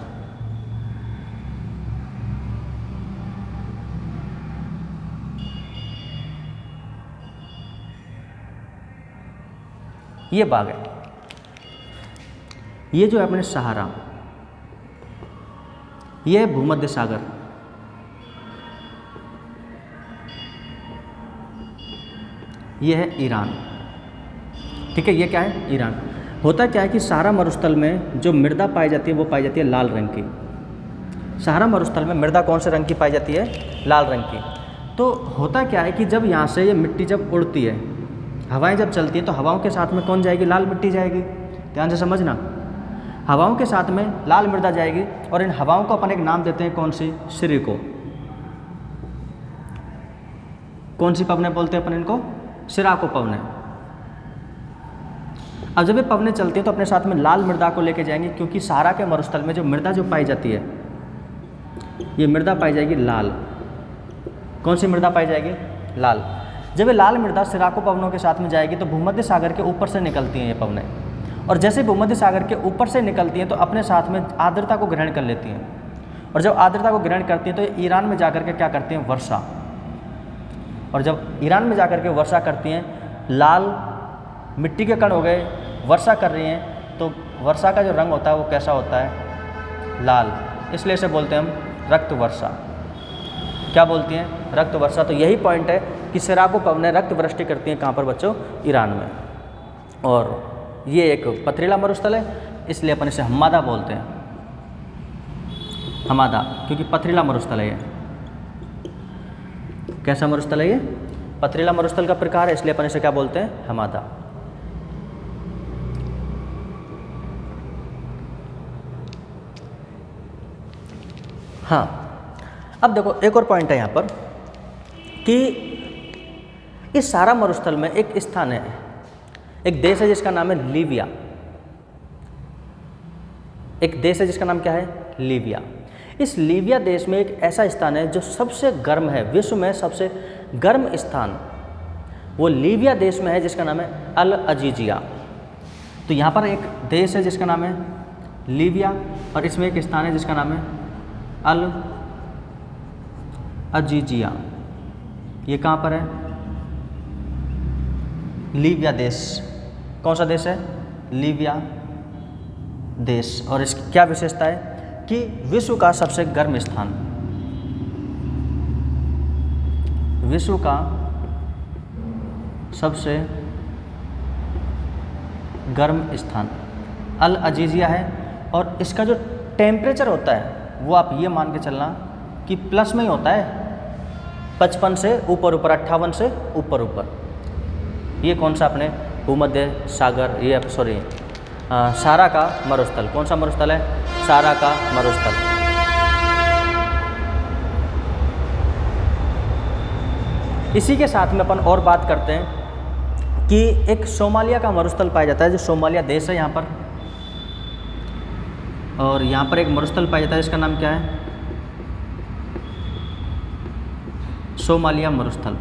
Speaker 1: ये बाग है, ये जो है अपने सहारा, ये है भूमध्य सागर, ये है ईरान। ठीक है, ये क्या है? ईरान। होता क्या है कि सहारा मरुस्थल में जो मृदा पाई जाती है वो पाई जाती है लाल रंग की। सहारा मरुस्थल में मृदा कौन से रंग की पाई जाती है? लाल रंग की। तो होता क्या है कि जब यहाँ से ये मिट्टी जब उड़ती है, हवाएं जब चलती हैं, तो हवाओं के साथ में कौन जाएगी? लाल मिट्टी जाएगी। ध्यान से समझना, हवाओं के साथ में लाल मृदा जाएगी और इन हवाओं को अपन एक नाम देते हैं, कौन सी? सिरिको। कौन सी पवनें बोलते हैं अपन इनको? सिराको पवनें। अब जब ये पवनें चलती हैं तो अपने साथ में लाल मृदा को लेके जाएंगे, क्योंकि सहारा के मरुस्थल में जो मृदा जो पाई जाती है, ये मृदा पाई जाएगी लाल। कौन सी मृदा पाई जाएगी? लाल। जब ये लाल मृदा सिराको पवनों के साथ में जाएगी तो भूमध्य सागर के ऊपर से निकलती हैं ये पवनें, और जैसे भूमध्य सागर के ऊपर से निकलती हैं तो अपने साथ में आर्द्रता को ग्रहण कर लेती हैं, और जब आर्द्रता को ग्रहण करती हैं तो ये ईरान में जाकर के क्या करती हैं? वर्षा। और जब ईरान में जाकर के वर्षा करती हैं, लाल मिट्टी के कण हो गए, वर्षा कर रही हैं, तो वर्षा का जो रंग होता है वो कैसा होता है? लाल। इसलिए इसे बोलते हैं हम रक्त वर्षा। क्या बोलती हैं? रक्त वर्षा। तो यही पॉइंट है कि सिराको पवनें रक्त वृष्टि करती हैं। कहाँ पर बच्चों? ईरान में। और ये एक पथरीला मरुस्थल है, इसलिए अपन इसे हम्मादा बोलते हैं। हम्मादा, क्योंकि पथरीला मरुस्थल है ये। कैसा मरुस्थल है ये? पथरीला मरुस्थल का प्रकार है, इसलिए अपन इसे क्या बोलते हैं? हम्मादा। हाँ, अब देखो एक और पॉइंट है यहाँ पर कि इस सहारा मरुस्थल में एक स्थान है, एक देश है जिसका नाम है लीबिया। एक देश है जिसका नाम क्या है? लीबिया। इस लीबिया देश में एक ऐसा स्थान है जो सबसे गर्म है, विश्व में सबसे गर्म स्थान वो लीबिया देश में है, जिसका नाम है अल अजीजिया। तो यहाँ पर एक देश है जिसका नाम है लीबिया, और इसमें एक स्थान है जिसका नाम है अल अजीजिया। ये कहाँ पर है? लीबिया देश। कौन सा देश है? लीबिया देश। और इसकी क्या विशेषता है? कि विश्व का सबसे गर्म स्थान, विश्व का सबसे गर्म स्थान अल अजीजिया है। और इसका जो टेम्परेचर होता है वो आप ये मान के चलना कि प्लस में ही होता है, 55 से ऊपर ऊपर, 58 से ऊपर ऊपर। ये कौन सा? अपने भूमध्य सागर, ये सॉरी सहारा का मरुस्थल। कौन सा मरुस्थल है? सहारा का मरुस्थल। इसी के साथ में अपन और बात करते हैं कि एक सोमालिया का मरुस्थल पाया जाता है, जो सोमालिया देश है यहाँ पर, और यहाँ पर एक मरुस्थल पाया जाता है, इसका नाम क्या है? सोमालिया मरुस्थल।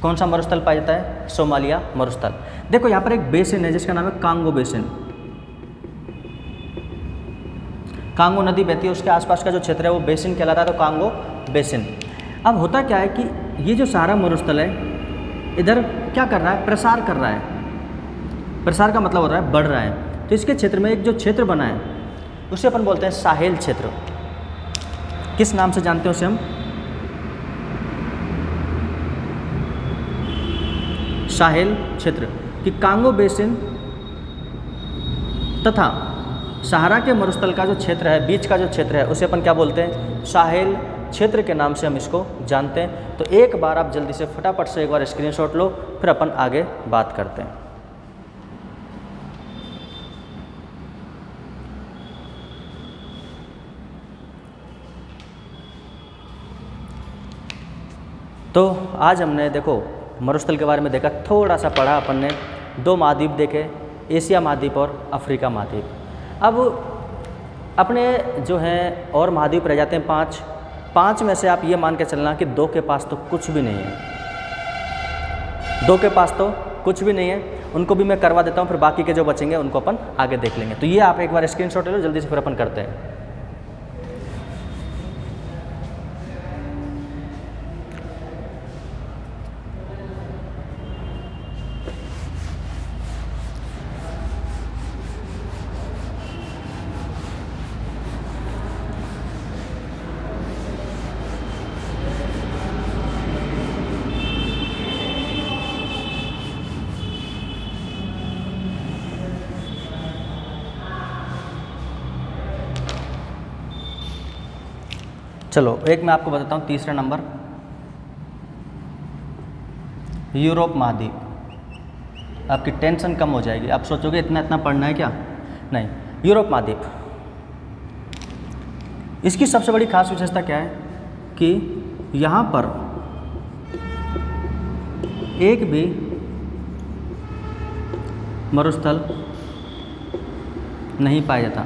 Speaker 1: कौन सा मरुस्थल पाया जाता है? सोमालिया मरुस्थल। देखो यहाँ पर एक बेसिन है जिसका नाम है कांगो बेसिन। कांगो नदी बहती है, उसके आसपास का जो क्षेत्र है वो बेसिन कहलाता है, तो कांगो बेसिन। अब होता क्या है कि ये जो सहारा मरुस्थल है इधर क्या कर रहा है? प्रसार कर रहा है। प्रसार का मतलब हो रहा है बढ़ रहा है। तो इसके क्षेत्र में एक जो क्षेत्र बना है उसे अपन बोलते हैं साहेल क्षेत्र। किस नाम से जानते हैं उसे हम? साहेल क्षेत्र। कि कांगो बेसिन तथा सहारा के मरुस्थल का जो क्षेत्र है, बीच का जो क्षेत्र है, उसे अपन क्या बोलते हैं? साहेल क्षेत्र के नाम से हम इसको जानते हैं। तो एक बार आप जल्दी से फटाफट से एक बार स्क्रीनशॉट लो, फिर अपन आगे बात करते हैं। तो आज हमने देखो मरुस्थल के बारे में देखा, थोड़ा सा पढ़ा अपन ने, 2 महाद्वीप देखे, एशिया महाद्वीप और अफ्रीका महाद्वीप। अब अपने जो हैं और महाद्वीप रह जाते हैं 5 में से आप ये मान के चलना कि 2 के पास तो कुछ भी नहीं है। 2 के पास तो कुछ भी नहीं है, उनको भी मैं करवा देता हूँ, फिर बाकी के जो बचेंगे उनको अपन आगे देख लेंगे। तो ये आप एक बार स्क्रीनशॉट ले लो जल्दी से, फिर अपन करते हैं। चलो एक मैं आपको बताता हूँ, तीसरा नंबर यूरोप महाद्वीप। आपकी टेंशन कम हो जाएगी, आप सोचोगे इतना इतना पढ़ना है क्या, नहीं। यूरोप महाद्वीप, इसकी सबसे बड़ी खास विशेषता क्या है कि यहाँ पर एक भी मरुस्थल नहीं पाया जाता।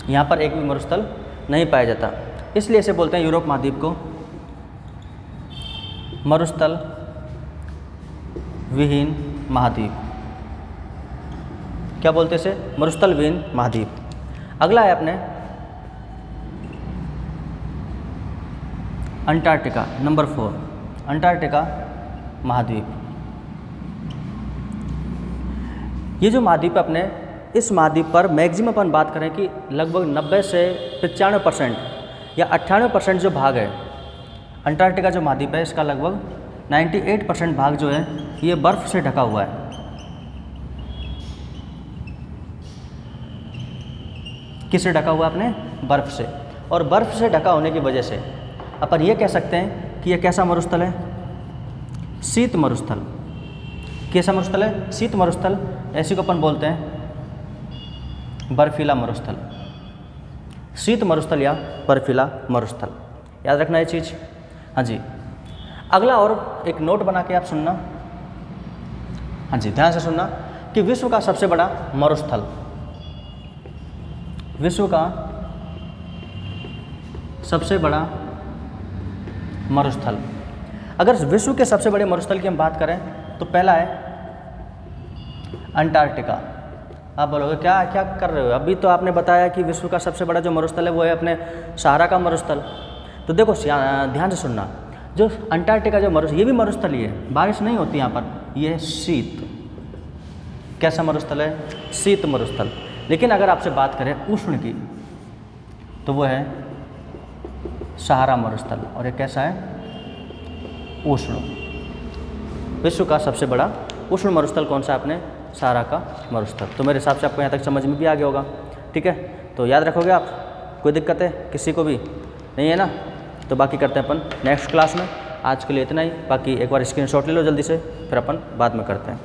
Speaker 1: यहाँ पर एक भी मरुस्थल नहीं पाया जाता, इसलिए इसे बोलते हैं यूरोप महाद्वीप को मरुस्थल विहीन महाद्वीप। क्या बोलते हैं इसे, मरुस्थल विहीन महाद्वीप। अगला है अपने अंटार्कटिका, नंबर 4, अंटार्कटिका महाद्वीप। ये जो महाद्वीप अपने, इस महाद्वीप पर मैक्सिमम अपन बात करें कि लगभग 90 से 95% या 98% जो भाग है, अंटार्कटिका जो महाद्वीप है इसका लगभग 98% भाग जो है ये बर्फ़ से ढका हुआ है। किससे ढका हुआ है अपने, बर्फ़ से। और बर्फ़ से ढका होने की वजह से अपन ये कह सकते हैं कि यह कैसा मरुस्थल है, शीत मरुस्थल। कैसा मरुस्थल है, शीत मरुस्थल। ऐसे को अपन बोलते हैं बर्फीला मरुस्थल, शीत मरुस्थल या बर्फीला मरुस्थल। याद रखना ये चीज़। हाँ जी, अगला और एक नोट बना के आप सुनना। हाँ जी, ध्यान से सुनना कि विश्व का सबसे बड़ा मरुस्थल, विश्व का सबसे बड़ा मरुस्थल। अगर विश्व के सबसे बड़े मरुस्थल की हम बात करें तो पहला है अंटार्कटिका। आप बोलोगे क्या क्या कर रहे हो, अभी तो आपने बताया कि विश्व का सबसे बड़ा जो मरुस्थल है वो है अपने सहारा का मरुस्थल। तो देखो ध्यान से सुनना, जो अंटार्कटिका जो मरुस्थल, ये भी मरुस्थल ही है, बारिश नहीं होती यहाँ पर, ये है शीत। कैसा मरुस्थल है, शीत मरुस्थल। लेकिन अगर आपसे बात करें उष्ण की तो वो है सहारा मरुस्थल। और ये कैसा है, उष्ण। विश्व का सबसे बड़ा उष्ण मरुस्थल कौन सा है, अपने सहारा का मरुस्थल। तो मेरे हिसाब से आपको यहाँ तक समझ में भी आ गया होगा, ठीक है। तो याद रखोगे आप, कोई दिक्कत है किसी को भी नहीं है ना। तो बाकी करते हैं अपन नेक्स्ट क्लास में। आज के लिए इतना ही, बाकी एक बार स्क्रीनशॉट ले लो जल्दी से, फिर अपन बाद में करते हैं।